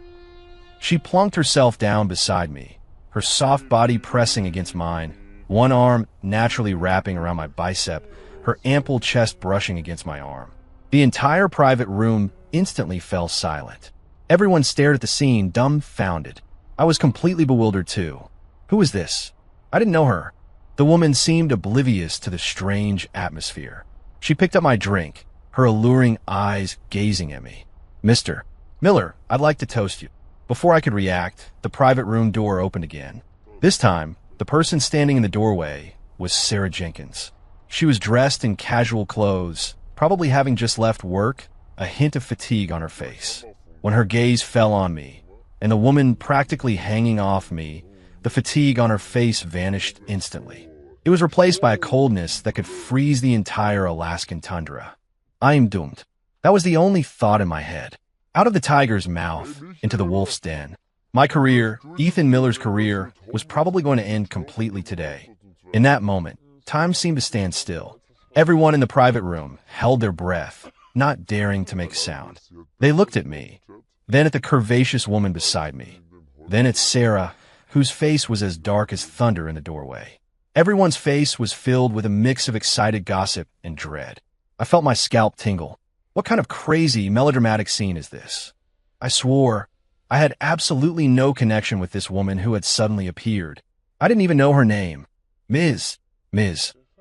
She plunked herself down beside me, her soft body pressing against mine, one arm naturally wrapping around my bicep, her ample chest brushing against my arm. The entire private room instantly fell silent. Everyone stared at the scene, dumbfounded. I was completely bewildered too. Who was this? I didn't know her. The woman seemed oblivious to the strange atmosphere. She picked up my drink, her alluring eyes gazing at me. Mr. Miller, I'd like to toast you. Before I could react, the private room door opened again. This time, the person standing in the doorway was Sarah Jenkins. She was dressed in casual clothes, probably having just left work, a hint of fatigue on her face. When her gaze fell on me, and the woman practically hanging off me, the fatigue on her face vanished instantly. It was replaced by a coldness that could freeze the entire Alaskan tundra. I am doomed. That was the only thought in my head. Out of the tiger's mouth, into the wolf's den. My career, Ethan Miller's career, was probably going to end completely today. In that moment, time seemed to stand still. Everyone in the private room held their breath, not daring to make a sound. They looked at me, then at the curvaceous woman beside me, then at Sarah, whose face was as dark as thunder in the doorway. Everyone's face was filled with a mix of excited gossip and dread. I felt my scalp tingle. What kind of crazy, melodramatic scene is this? I swore I had absolutely no connection with this woman who had suddenly appeared. I didn't even know her name. Ms.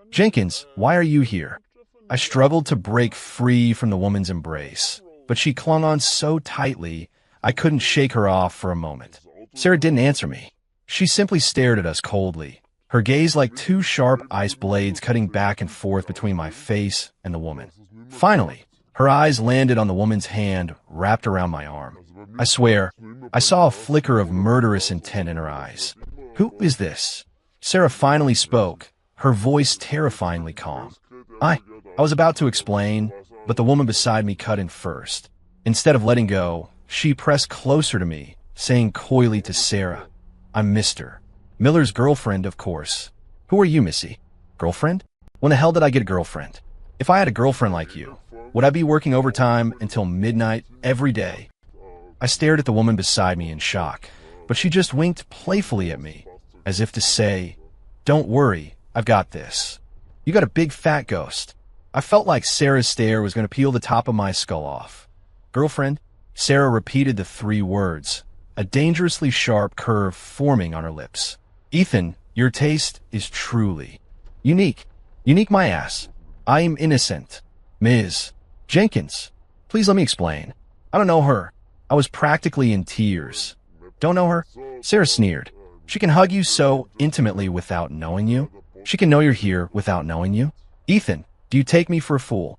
Jenkins, why are you here? I struggled to break free from the woman's embrace, but she clung on so tightly I couldn't shake her off for a moment. Sarah didn't answer me. She simply stared at us coldly, her gaze like two sharp ice blades cutting back and forth between my face and the woman. Finally, her eyes landed on the woman's hand wrapped around my arm. I swear, I saw a flicker of murderous intent in her eyes. Who is this? Sarah finally spoke, her voice terrifyingly calm. I was about to explain, but the woman beside me cut in first. Instead of letting go, she pressed closer to me, saying coyly to Sarah, I'm Mr. Miller's girlfriend, of course. Who are you, Missy? Girlfriend? When the hell did I get a girlfriend? If I had a girlfriend like you, would I be working overtime until midnight every day? I stared at the woman beside me in shock, but she just winked playfully at me, as if to say, Don't worry, I've got this. You got a big fat ghost. I felt like Sarah's stare was going to peel the top of my skull off. Girlfriend? Sarah repeated the three words, a dangerously sharp curve forming on her lips. Ethan, your taste is truly unique. Unique my ass. I am innocent. Ms. Jenkins, please let me explain. I don't know her. I was practically in tears. Don't know her? Sarah sneered. She can hug you so intimately without knowing you. She can know you're here without knowing you. Ethan, do you take me for a fool?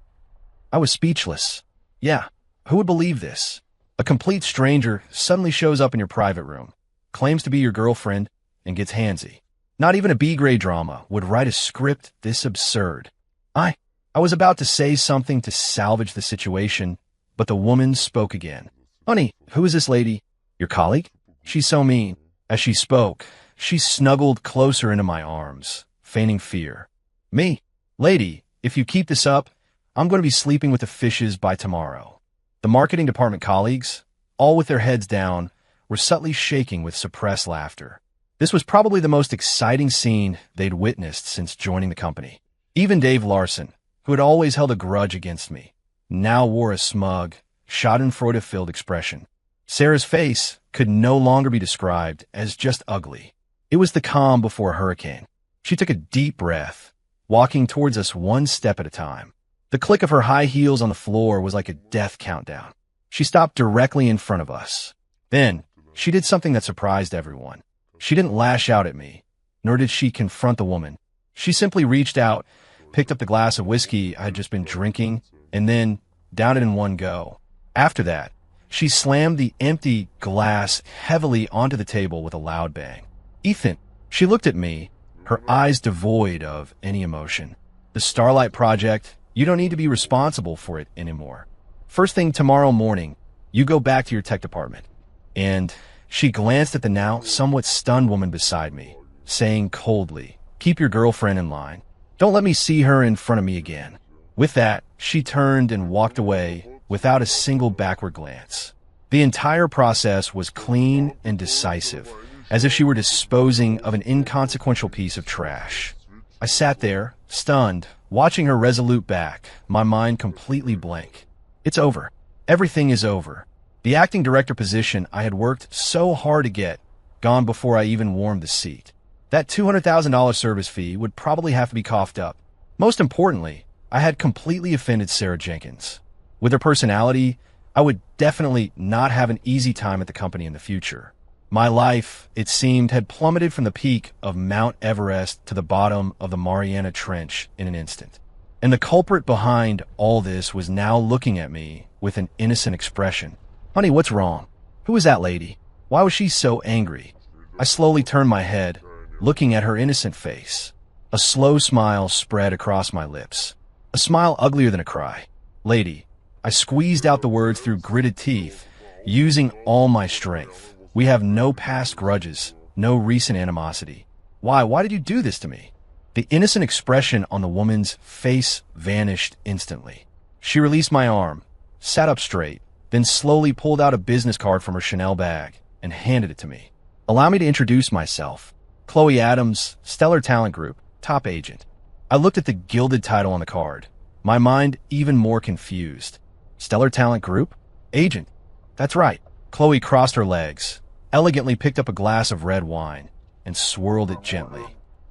I was speechless. Yeah, who would believe this? A complete stranger suddenly shows up in your private room, claims to be your girlfriend, and gets handsy. Not even a B-grade drama would write a script this absurd. I was about to say something to salvage the situation, but the woman spoke again. Honey, who is this lady? Your colleague? She's so mean. As she spoke, she snuggled closer into my arms, feigning fear. Me? Lady, if you keep this up, I'm going to be sleeping with the fishes by tomorrow. The marketing department colleagues, all with their heads down, were subtly shaking with suppressed laughter. This was probably the most exciting scene they'd witnessed since joining the company. Even Dave Larson, who had always held a grudge against me, now wore a smug, schadenfreude-filled expression. Sarah's face could no longer be described as just ugly. It was the calm before a hurricane. She took a deep breath, walking towards us one step at a time. The click of her high heels on the floor was like a death countdown. She stopped directly in front of us. Then, she did something that surprised everyone. She didn't lash out at me, nor did she confront the woman. She simply reached out, picked up the glass of whiskey I had just been drinking, and then downed it in one go. After that, she slammed the empty glass heavily onto the table with a loud bang. Ethan, she looked at me, her eyes devoid of any emotion. The Starlight Project, you don't need to be responsible for it anymore. First thing tomorrow morning, you go back to your tech department. And she glanced at the now somewhat stunned woman beside me, saying coldly, keep your girlfriend in line. Don't let me see her in front of me again. With that, she turned and walked away without a single backward glance. The entire process was clean and decisive, as if she were disposing of an inconsequential piece of trash. I sat there, stunned, watching her resolute back, my mind completely blank. It's over. Everything is over. The acting director position I had worked so hard to get, gone before I even warmed the seat. That $200,000 service fee would probably have to be coughed up. Most importantly, I had completely offended Sarah Jenkins. With her personality, I would definitely not have an easy time at the company in the future. My life, it seemed, had plummeted from the peak of Mount Everest to the bottom of the Mariana Trench in an instant. And the culprit behind all this was now looking at me with an innocent expression. Honey, what's wrong? Who was that lady? Why was she so angry? I slowly turned my head, looking at her innocent face. A slow smile spread across my lips. A smile uglier than a cry. Lady, I squeezed out the words through gritted teeth, using all my strength. We have no past grudges, no recent animosity. Why did you do this to me? The innocent expression on the woman's face vanished instantly. She released my arm, sat up straight, then slowly pulled out a business card from her Chanel bag and handed it to me. Allow me to introduce myself. Chloe Adams, Stellar Talent Group, top agent. I looked at the gilded title on the card, my mind even more confused. Stellar Talent Group? Agent. That's right. Chloe crossed her legs, elegantly picked up a glass of red wine, and swirled it gently.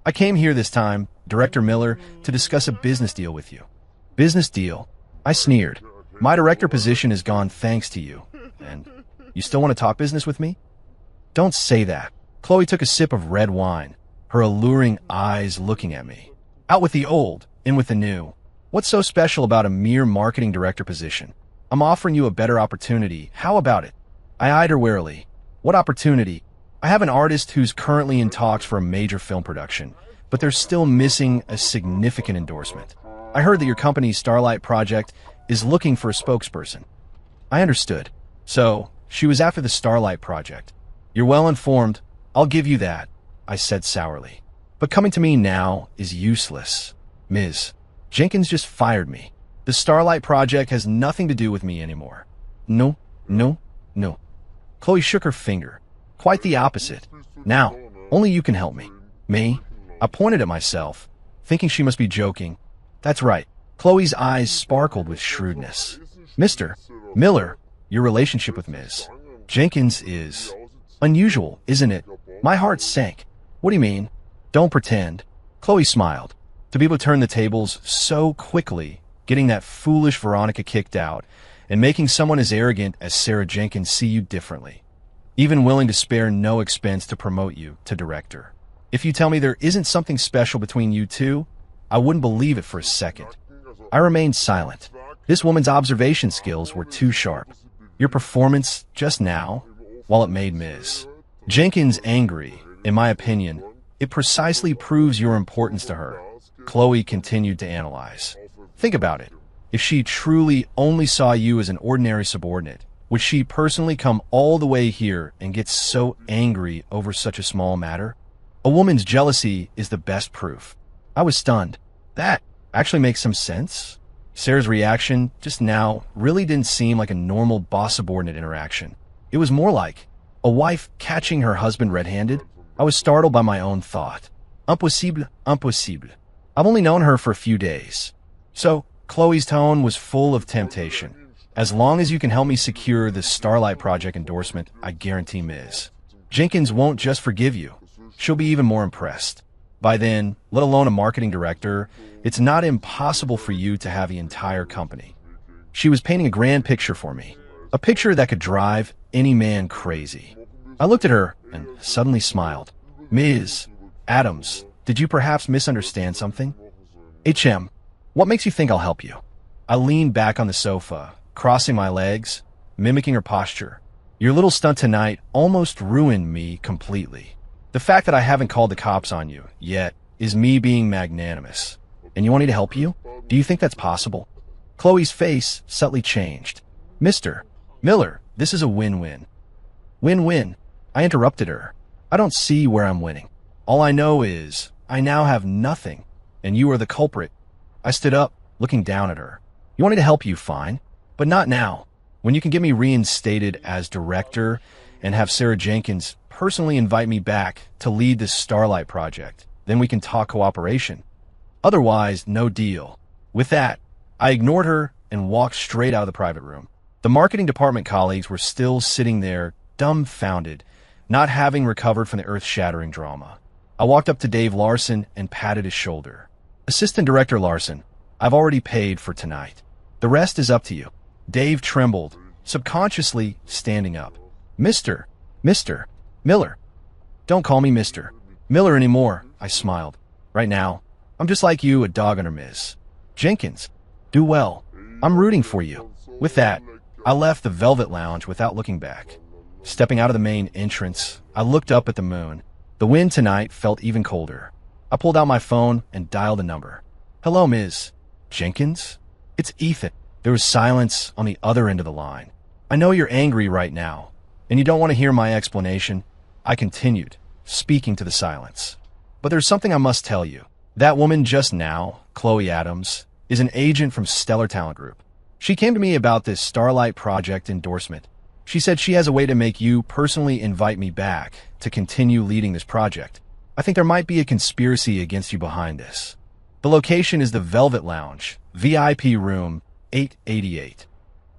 I came here this time, Director Miller, to discuss a business deal with you. Business deal? I sneered. My director position is gone thanks to you. And you still want to talk business with me? Don't say that. Chloe took a sip of red wine, her alluring eyes looking at me. Out with the old, in with the new. What's so special about a mere marketing director position? I'm offering you a better opportunity. How about it? I eyed her warily. What opportunity? I have an artist who's currently in talks for a major film production, but they're still missing a significant endorsement. I heard that your company's Starlight project is looking for a spokesperson. I understood. So, she was after the Starlight project. You're well informed. I'll give you that, I said sourly. But coming to me now is useless. Ms. Jenkins just fired me. The Starlight project has nothing to do with me anymore. No, no, no. Chloe shook her finger. Quite the opposite. Now, only you can help me. Me? I pointed at myself, thinking she must be joking. That's right. Chloe's eyes sparkled with shrewdness. Mr. Miller, your relationship with Ms. Jenkins is unusual, isn't it? My heart sank. What do you mean? Don't pretend. Chloe smiled. To be able to turn the tables so quickly, getting that foolish Veronica kicked out, and making someone as arrogant as Sarah Jenkins see you differently. Even willing to spare no expense to promote you to director. If you tell me there isn't something special between you two, I wouldn't believe it for a second. I remained silent. This woman's observation skills were too sharp. Your performance just now, while it made Ms. Jenkins angry, in my opinion, it precisely proves your importance to her. Chloe continued to analyze. Think about it. If she truly only saw you as an ordinary subordinate, would she personally come all the way here and get so angry over such a small matter? A woman's jealousy is the best proof. I was stunned. That actually makes some sense. Sarah's reaction just now really didn't seem like a normal boss-subordinate interaction. It was more like a wife catching her husband red-handed. I was startled by my own thought. Impossible, impossible. I've only known her for a few days. So, Chloe's tone was full of temptation. As long as you can help me secure the Starlight Project endorsement, I guarantee Ms. Jenkins won't just forgive you. She'll be even more impressed. By then, let alone a marketing director, it's not impossible for you to have the entire company. She was painting a grand picture for me. A picture that could drive any man crazy. I looked at her and suddenly smiled. Ms. Adams, did you perhaps misunderstand something? HM, what makes you think I'll help you? I leaned back on the sofa, crossing my legs, mimicking her posture. Your little stunt tonight almost ruined me completely. The fact that I haven't called the cops on you yet is me being magnanimous. And you want me to help you? Do you think that's possible? Chloe's face subtly changed. Mr. Miller, this is a win-win. Win-win. I interrupted her. I don't see where I'm winning. All I know is I now have nothing, and you are the culprit. I stood up, looking down at her. You want me to help you, fine. But not now. When you can get me reinstated as director and have Sarah Jenkins personally invite me back to lead this Starlight project, then we can talk cooperation. Otherwise, no deal. With that, I ignored her and walked straight out of the private room. The marketing department colleagues were still sitting there, dumbfounded, not having recovered from the earth-shattering drama. I walked up to Dave Larson and patted his shoulder. Assistant Director Larson, I've already paid for tonight. The rest is up to you. Dave trembled, subconsciously standing up. Mr. Miller. Don't call me Mr. Miller anymore, I smiled. Right now, I'm just like you, a dog under Ms. Jenkins. Do well. I'm rooting for you. With that, I left the Velvet Lounge without looking back. Stepping out of the main entrance, I looked up at the moon. The wind tonight felt even colder. I pulled out my phone and dialed a number. Hello, Ms. Jenkins? It's Ethan. There was silence on the other end of the line. I know you're angry right now, and you don't want to hear my explanation. I continued, speaking to the silence. But there's something I must tell you. That woman just now, Chloe Adams, is an agent from Stellar Talent Group. She came to me about this Starlight Project endorsement. She said she has a way to make you personally invite me back to continue leading this project. I think there might be a conspiracy against you behind this. The location is the Velvet Lounge, VIP room 888.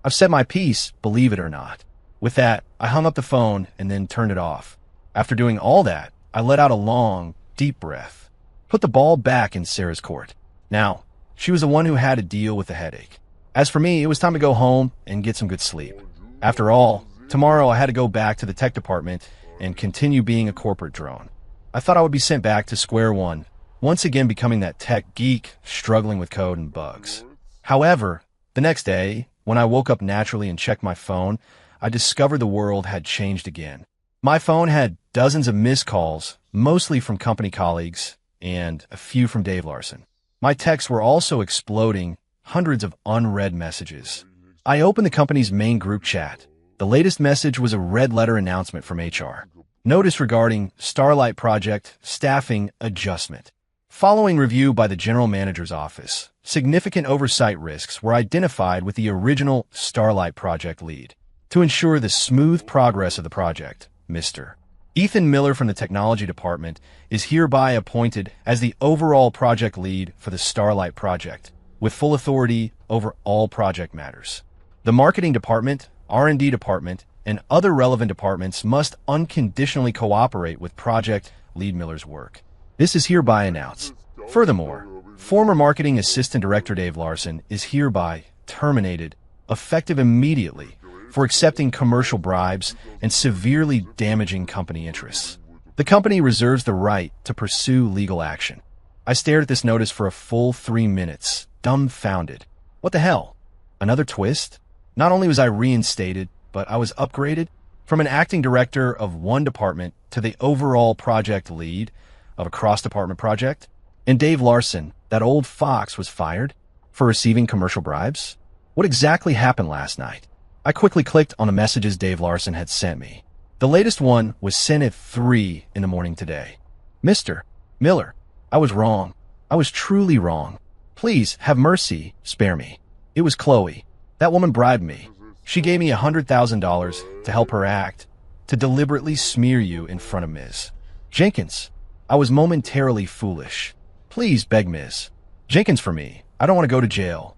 I've said my piece, believe it or not. With that, I hung up the phone and then turned it off. After doing all that, I let out a long, deep breath. Put the ball back in Sarah's court. Now, she was the one who had to deal with the headache. As for me, it was time to go home and get some good sleep. After all, tomorrow I had to go back to the tech department and continue being a corporate drone. I thought I would be sent back to square one, once again becoming that tech geek struggling with code and bugs. However, the next day, when I woke up naturally and checked my phone, I discovered the world had changed again. My phone had dozens of missed calls, mostly from company colleagues, and a few from Dave Larson. My texts were also exploding, hundreds of unread messages. I opened the company's main group chat. The latest message was a red letter announcement from HR. Notice regarding Starlight Project staffing adjustment. Following review by the general manager's office, significant oversight risks were identified with the original Starlight Project lead. To ensure the smooth progress of the project, Mr. Ethan Miller from the technology department is hereby appointed as the overall project lead for the Starlight Project, with full authority over all project matters. The marketing department, R&D department, and other relevant departments must unconditionally cooperate with Project Lead Miller's work. This is hereby announced. Furthermore, former marketing assistant director Dave Larson is hereby terminated, effective immediately, for accepting commercial bribes and severely damaging company interests. The company reserves the right to pursue legal action. I stared at this notice for a full 3 minutes, dumbfounded. What the hell? Another twist? Not only was I reinstated, but I was upgraded from an acting director of one department to the overall project lead of a cross-department project. And Dave Larson, that old fox, was fired for receiving commercial bribes? What exactly happened last night? I quickly clicked on the messages Dave Larson had sent me. The latest one was sent at 3 in the morning today. Mr. Miller, I was wrong. I was truly wrong. Please have mercy, spare me. It was Chloe. That woman bribed me. She gave me $100,000 to help her act, to deliberately smear you in front of Ms. Jenkins. I was momentarily foolish. Please beg Ms. Jenkins for me. I don't want to go to jail.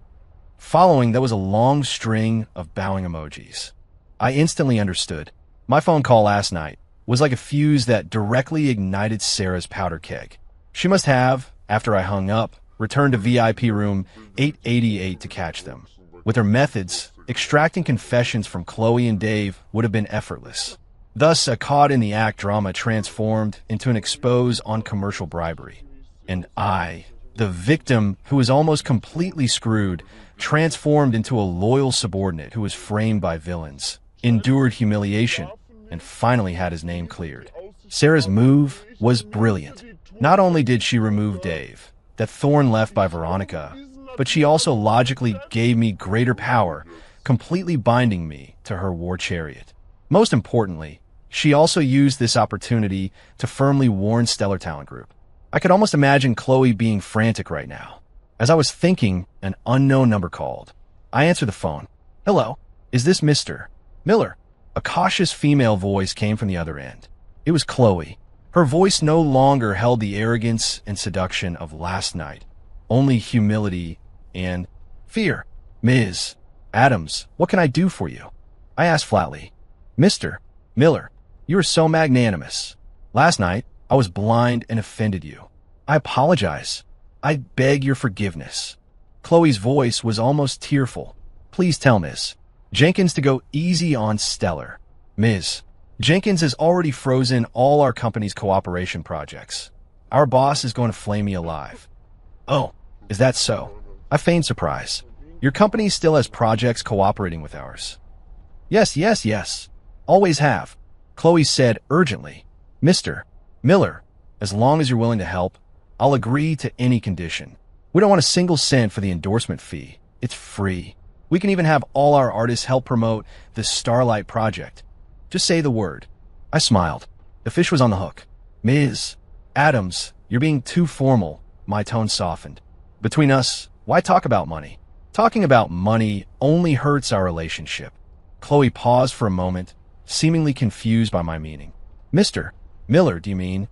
Following, there was a long string of bowing emojis. I instantly understood. My phone call last night was like a fuse that directly ignited Sarah's powder keg. She must have, after I hung up, returned to VIP room 888 to catch them. With her methods, extracting confessions from Chloe and Dave would have been effortless. Thus, a caught-in-the-act drama transformed into an expose on commercial bribery. And I, the victim who was almost completely screwed, transformed into a loyal subordinate who was framed by villains, endured humiliation, and finally had his name cleared. Sarah's move was brilliant. Not only did she remove Dave, that thorn left by Veronica, but she also logically gave me greater power, completely binding me to her war chariot. Most importantly, she also used this opportunity to firmly warn Stellar Talent Group. I could almost imagine Chloe being frantic right now. As I was thinking, an unknown number called. I answered the phone. Hello, is this Mr. Miller? A cautious female voice came from the other end. It was Chloe. Her voice no longer held the arrogance and seduction of last night, only humility and fear. Ms. Adams, what can I do for you? I asked flatly. Mr. Miller, you are so magnanimous. Last night, I was blind and offended you. I apologize. I beg your forgiveness. Chloe's voice was almost tearful. Please tell Ms. Jenkins to go easy on Stellar. Ms. Jenkins has already frozen all our company's cooperation projects. Our boss is going to flame me alive. Oh, is that so? I feigned surprise. Your company still has projects cooperating with ours. Yes. Always have. Chloe said urgently. Mr. Miller, as long as you're willing to help, I'll agree to any condition. We don't want a single cent for the endorsement fee. It's free. We can even have all our artists help promote the Starlight Project. Just say the word. I smiled. The fish was on the hook. Ms. Adams, you're being too formal. My tone softened. Between us, why talk about money? Talking about money only hurts our relationship. Chloe paused for a moment, seemingly confused by my meaning. Mr. Miller, do you mean?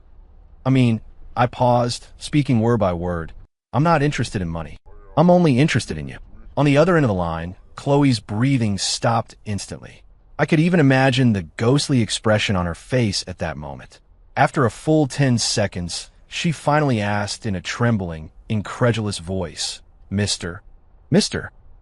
I paused, speaking word by word. I'm not interested in money. I'm only interested in you. On the other end of the line, Chloe's breathing stopped instantly. I could even imagine the ghostly expression on her face at that moment. After a full 10 seconds, she finally asked in a trembling, incredulous voice, Mr.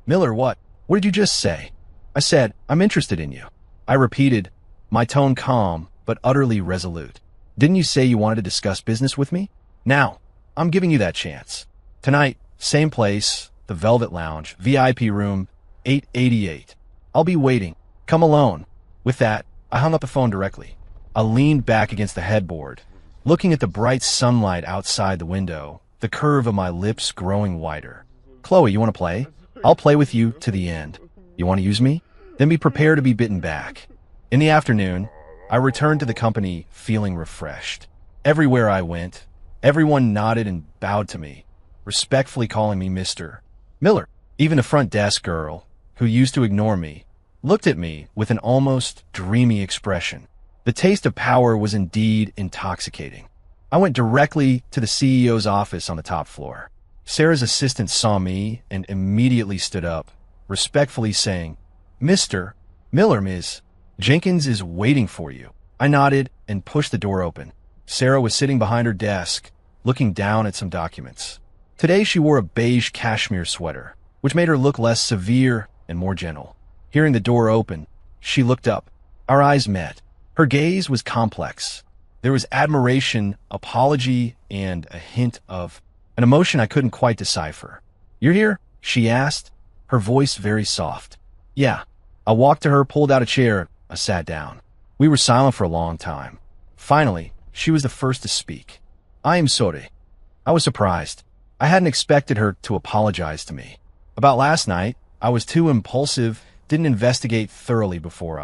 Miller, what? What did you just say? I said, I'm interested in you. I repeated, my tone calm, but utterly resolute. Didn't you say you wanted to discuss business with me? Now, I'm giving you that chance. Tonight, same place, the Velvet Lounge, VIP room, 888. I'll be waiting. Come alone. With that, I hung up the phone directly. I leaned back against the headboard, looking at the bright sunlight outside the window, the curve of my lips growing wider. Chloe, you want to play? I'll play with you to the end. You want to use me? Then be prepared to be bitten back. In the afternoon, I returned to the company feeling refreshed. Everywhere I went, everyone nodded and bowed to me, respectfully calling me Mr. Miller. Even the front desk girl, who used to ignore me, looked at me with an almost dreamy expression. The taste of power was indeed intoxicating. I went directly to the CEO's office on the top floor. Sarah's assistant saw me and immediately stood up, respectfully saying, Mr. Miller, Ms. Jenkins is waiting for you. I nodded and pushed the door open. Sarah was sitting behind her desk, looking down at some documents. Today she wore a beige cashmere sweater, which made her look less severe and more gentle. Hearing the door open, she looked up. Our eyes met. Her gaze was complex. There was admiration, apology, and a hint of an emotion I couldn't quite decipher. You're here? She asked, her voice very soft. Yeah. I walked to her, pulled out a chair, I sat down. We were silent for a long time. Finally, she was the first to speak. I am sorry. I was surprised. I hadn't expected her to apologize to me. About last night, I was too impulsive, didn't investigate thoroughly before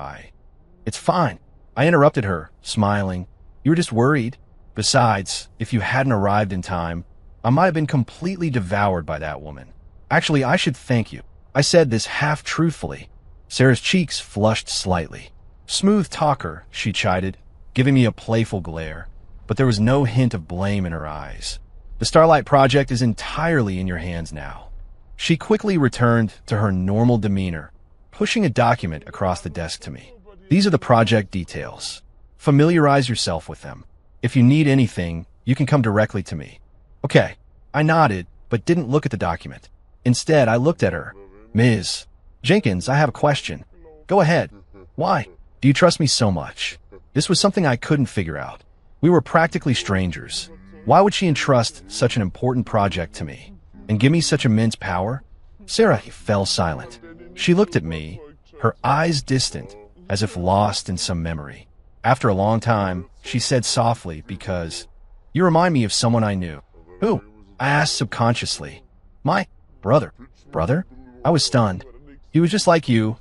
It's fine. I interrupted her, smiling. You were just worried. Besides, if you hadn't arrived in time, I might have been completely devoured by that woman. Actually, I should thank you. I said this half-truthfully. Sarah's cheeks flushed slightly. Smooth talker, she chided, giving me a playful glare, but there was no hint of blame in her eyes. The Starlight Project is entirely in your hands now. She quickly returned to her normal demeanor, pushing a document across the desk to me. These are the project details. Familiarize yourself with them. If you need anything, you can come directly to me. Okay. I nodded, but didn't look at the document. Instead, I looked at her. Ms. Jenkins, I have a question. Go ahead. Why? Do you trust me so much? This was something I couldn't figure out. We were practically strangers. Why would she entrust such an important project to me? And give me such immense power? Sarah fell silent. She looked at me, her eyes distant, as if lost in some memory. After a long time, she said softly, because you remind me of someone I knew. Who? I asked subconsciously. My brother. Brother? I was stunned. He was just like you,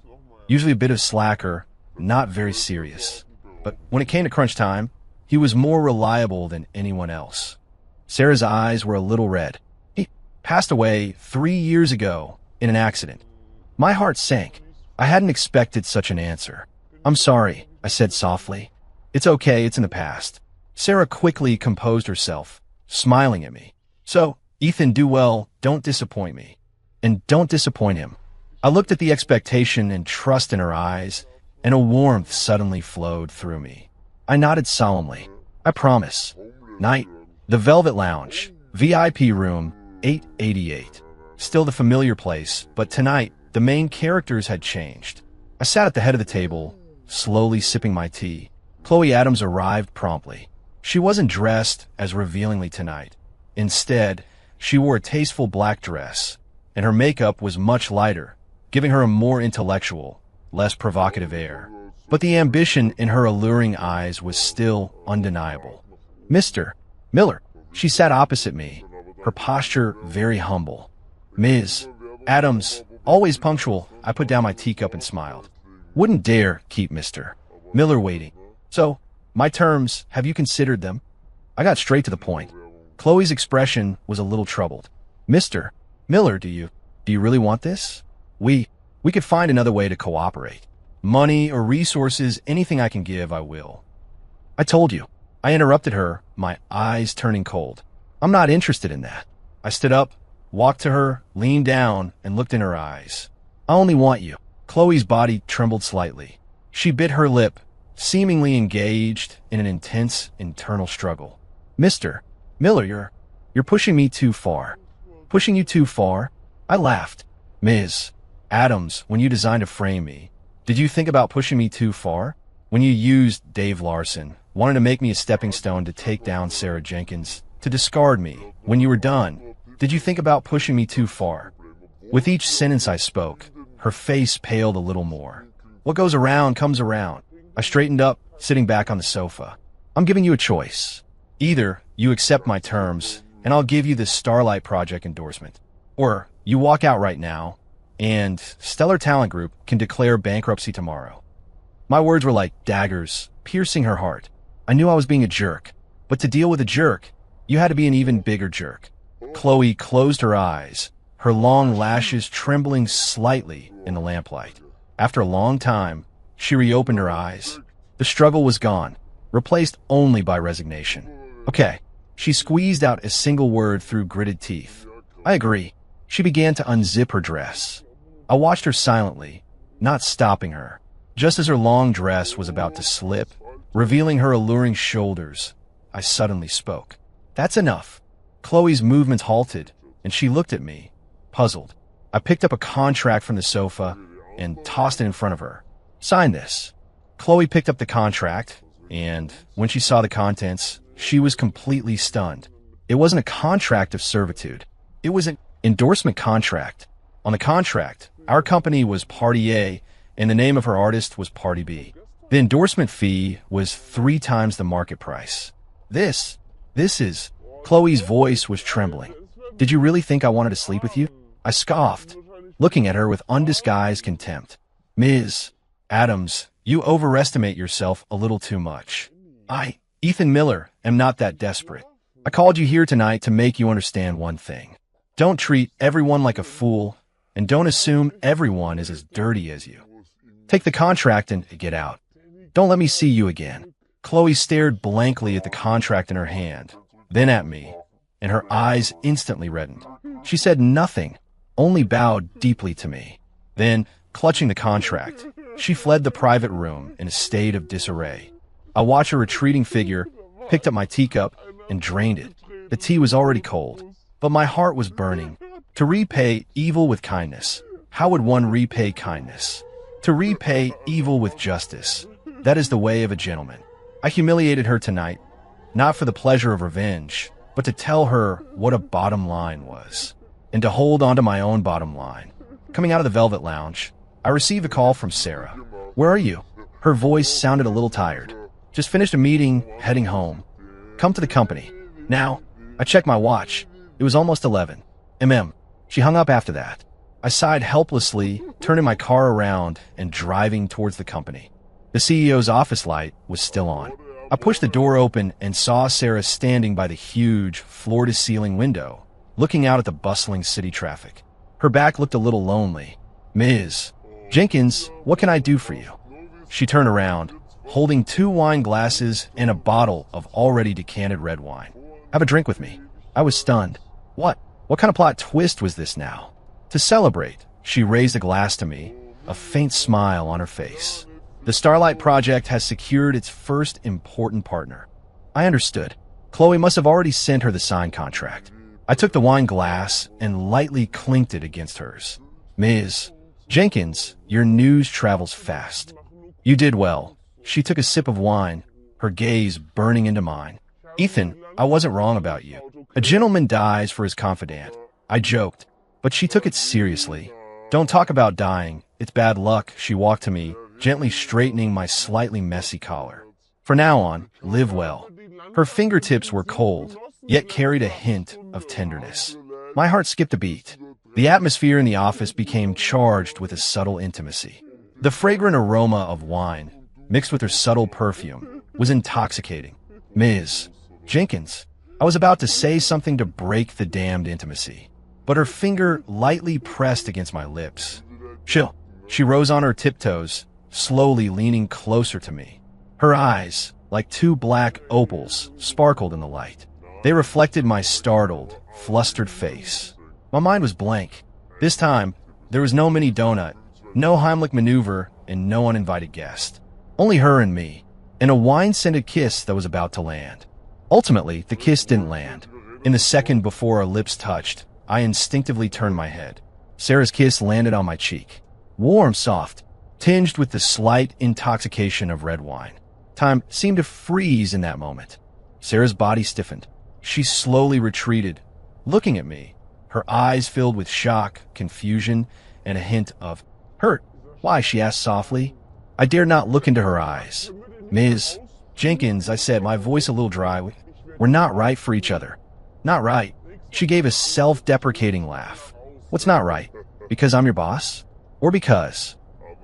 usually a bit of slacker, not very serious. But when it came to crunch time, he was more reliable than anyone else. Sarah's eyes were a little red. He passed away 3 years ago in an accident. My heart sank. I hadn't expected such an answer. I'm sorry, I said softly. It's okay, it's in the past. Sarah quickly composed herself, smiling at me. So, Ethan, do well, don't disappoint me. And don't disappoint him. I looked at the expectation and trust in her eyes, and a warmth suddenly flowed through me. I nodded solemnly. I promise. Night. The Velvet Lounge. VIP room 888. Still the familiar place, but tonight, the main characters had changed. I sat at the head of the table, slowly sipping my tea. Chloe Adams arrived promptly. She wasn't dressed as revealingly tonight. Instead, she wore a tasteful black dress, and her makeup was much lighter, giving her a more intellectual, less provocative air. But the ambition in her alluring eyes was still undeniable. Mr. Miller. She sat opposite me, her posture very humble. Ms. Adams, always punctual. I put down my teacup and smiled. Wouldn't dare keep Mr. Miller waiting. So, my terms, have you considered them? I got straight to the point. Chloe's expression was a little troubled. Mr. Miller, do you really want this? We could find another way to cooperate. Money or resources, anything I can give, I will. I told you. I interrupted her, my eyes turning cold. I'm not interested in that. I stood up, walked to her, leaned down, and looked in her eyes. I only want you. Chloe's body trembled slightly. She bit her lip, seemingly engaged in an intense internal struggle. Mr. Miller, you're pushing me too far. Pushing you too far? I laughed. Ms. Adams, when you designed to frame me, did you think about pushing me too far? When you used Dave Larson, wanted to make me a stepping stone to take down Sarah Jenkins, to discard me, when you were done, did you think about pushing me too far? With each sentence I spoke, her face paled a little more. What goes around comes around. I straightened up, sitting back on the sofa. I'm giving you a choice. Either you accept my terms, and I'll give you the Starlight Project endorsement, or you walk out right now, and Stellar Talent Group can declare bankruptcy tomorrow. My words were like daggers, piercing her heart. I knew I was being a jerk, but to deal with a jerk, you had to be an even bigger jerk. Chloe closed her eyes, her long lashes trembling slightly in the lamplight. After a long time, she reopened her eyes. The struggle was gone, replaced only by resignation. Okay. She squeezed out a single word through gritted teeth. I agree. She began to unzip her dress. I watched her silently, not stopping her. Just as her long dress was about to slip, revealing her alluring shoulders, I suddenly spoke. That's enough. Chloe's movements halted, and she looked at me, puzzled. I picked up a contract from the sofa and tossed it in front of her. Sign this. Chloe picked up the contract, and when she saw the contents, she was completely stunned. It wasn't a contract of servitude. It was an endorsement contract. On the contract, our company was Party A, and the name of her artist was Party B. The endorsement fee was 3 times the market price. This is... Chloe's voice was trembling. Did you really think I wanted to sleep with you? I scoffed, looking at her with undisguised contempt. Ms. Adams, you overestimate yourself a little too much. Ethan Miller, am not that desperate. I called you here tonight to make you understand one thing. Don't treat everyone like a fool, and don't assume everyone is as dirty as you. Take the contract and get out. Don't let me see you again. Chloe stared blankly at the contract in her hand, then at me, and her eyes instantly reddened. She said nothing, only bowed deeply to me. Then, clutching the contract, she fled the private room in a state of disarray. I watched her retreating figure, picked up my teacup, and drained it. The tea was already cold, but my heart was burning. To repay evil with kindness. How would one repay kindness? To repay evil with justice. That is the way of a gentleman. I humiliated her tonight, not for the pleasure of revenge, but to tell her what a bottom line was, and to hold on to my own bottom line. Coming out of the Velvet Lounge, I received a call from Sarah. Where are you? Her voice sounded a little tired. Just finished a meeting, heading home. Come to the company. Now, I checked my watch. It was almost 11. She hung up after that. I sighed helplessly, turning my car around and driving towards the company. The CEO's office light was still on. I pushed the door open and saw Sarah standing by the huge, floor-to-ceiling window, looking out at the bustling city traffic. Her back looked a little lonely. Ms. Jenkins, what can I do for you? She turned around, holding 2 wine glasses and a bottle of already decanted red wine. Have a drink with me. I was stunned. What kind of plot twist was this now? To celebrate, she raised a glass to me, a faint smile on her face. The Starlight Project has secured its first important partner. I understood. Chloe must have already sent her the signed contract. I took the wine glass and lightly clinked it against hers. Ms. Jenkins, your news travels fast. You did well. She took a sip of wine, her gaze burning into mine. Ethan, I wasn't wrong about you. A gentleman dies for his confidant. I joked, but she took it seriously. Don't talk about dying. It's bad luck, she walked to me, gently straightening my slightly messy collar. For now on, live well. Her fingertips were cold, yet carried a hint of tenderness. My heart skipped a beat. The atmosphere in the office became charged with a subtle intimacy. The fragrant aroma of wine, mixed with her subtle perfume, was intoxicating. Ms. Jenkins, I was about to say something to break the damned intimacy, but her finger lightly pressed against my lips. Chill. She rose on her tiptoes, slowly leaning closer to me. Her eyes, like two black opals, sparkled in the light. They reflected my startled, flustered face. My mind was blank. This time, there was no mini donut, no Heimlich maneuver, and no uninvited guest. Only her and me, and a wine-scented kiss that was about to land. Ultimately, the kiss didn't land. In the second before our lips touched, I instinctively turned my head. Sarah's kiss landed on my cheek. Warm, soft, tinged with the slight intoxication of red wine. Time seemed to freeze in that moment. Sarah's body stiffened. She slowly retreated, looking at me, her eyes filled with shock, confusion, and a hint of hurt. Why? She asked softly. I dared not look into her eyes. Ms. Jenkins, I said, my voice a little dry. We're not right for each other. Not right. She gave a self-deprecating laugh. What's not right? Because I'm your boss? Or because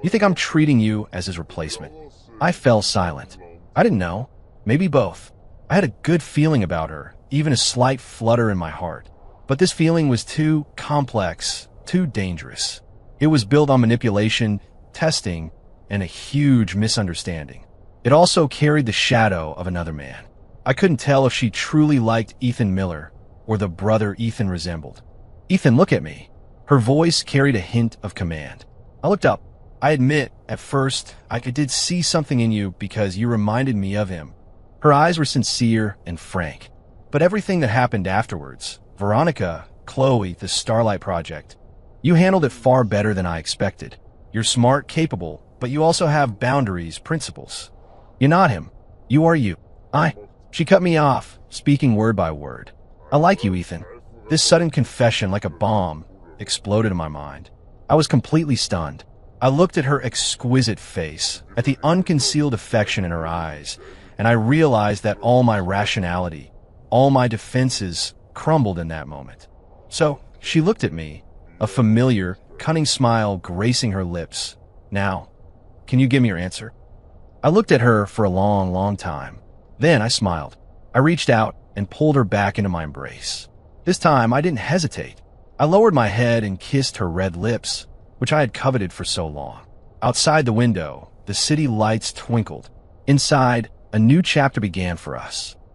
you think I'm treating you as his replacement? I fell silent. I didn't know. Maybe both. I had a good feeling about her, even a slight flutter in my heart. But this feeling was too complex, too dangerous. It was built on manipulation, testing, and a huge misunderstanding. It also carried the shadow of another man. I couldn't tell if she truly liked Ethan Miller or the brother Ethan resembled. Ethan, look at me. Her voice carried a hint of command. I looked up. I admit, at first, I did see something in you because you reminded me of him. Her eyes were sincere and frank. But everything that happened afterwards, Veronica, Chloe, the Starlight Project, you handled it far better than I expected. You're smart, capable, but you also have boundaries, principles. You're not him. You are you. She cut me off, speaking word by word. I like you, Ethan. This sudden confession, like a bomb, exploded in my mind. I was completely stunned. I looked at her exquisite face, at the unconcealed affection in her eyes, and I realized that all my rationality, all my defenses crumbled in that moment. So, she looked at me, a familiar, cunning smile gracing her lips. Now, can you give me your answer? I looked at her for a long, long time. Then I smiled. I reached out and pulled her back into my embrace. This time, I didn't hesitate. I lowered my head and kissed her red lips, which I had coveted for so long. Outside the window, the city lights twinkled. Inside, a new chapter began for us.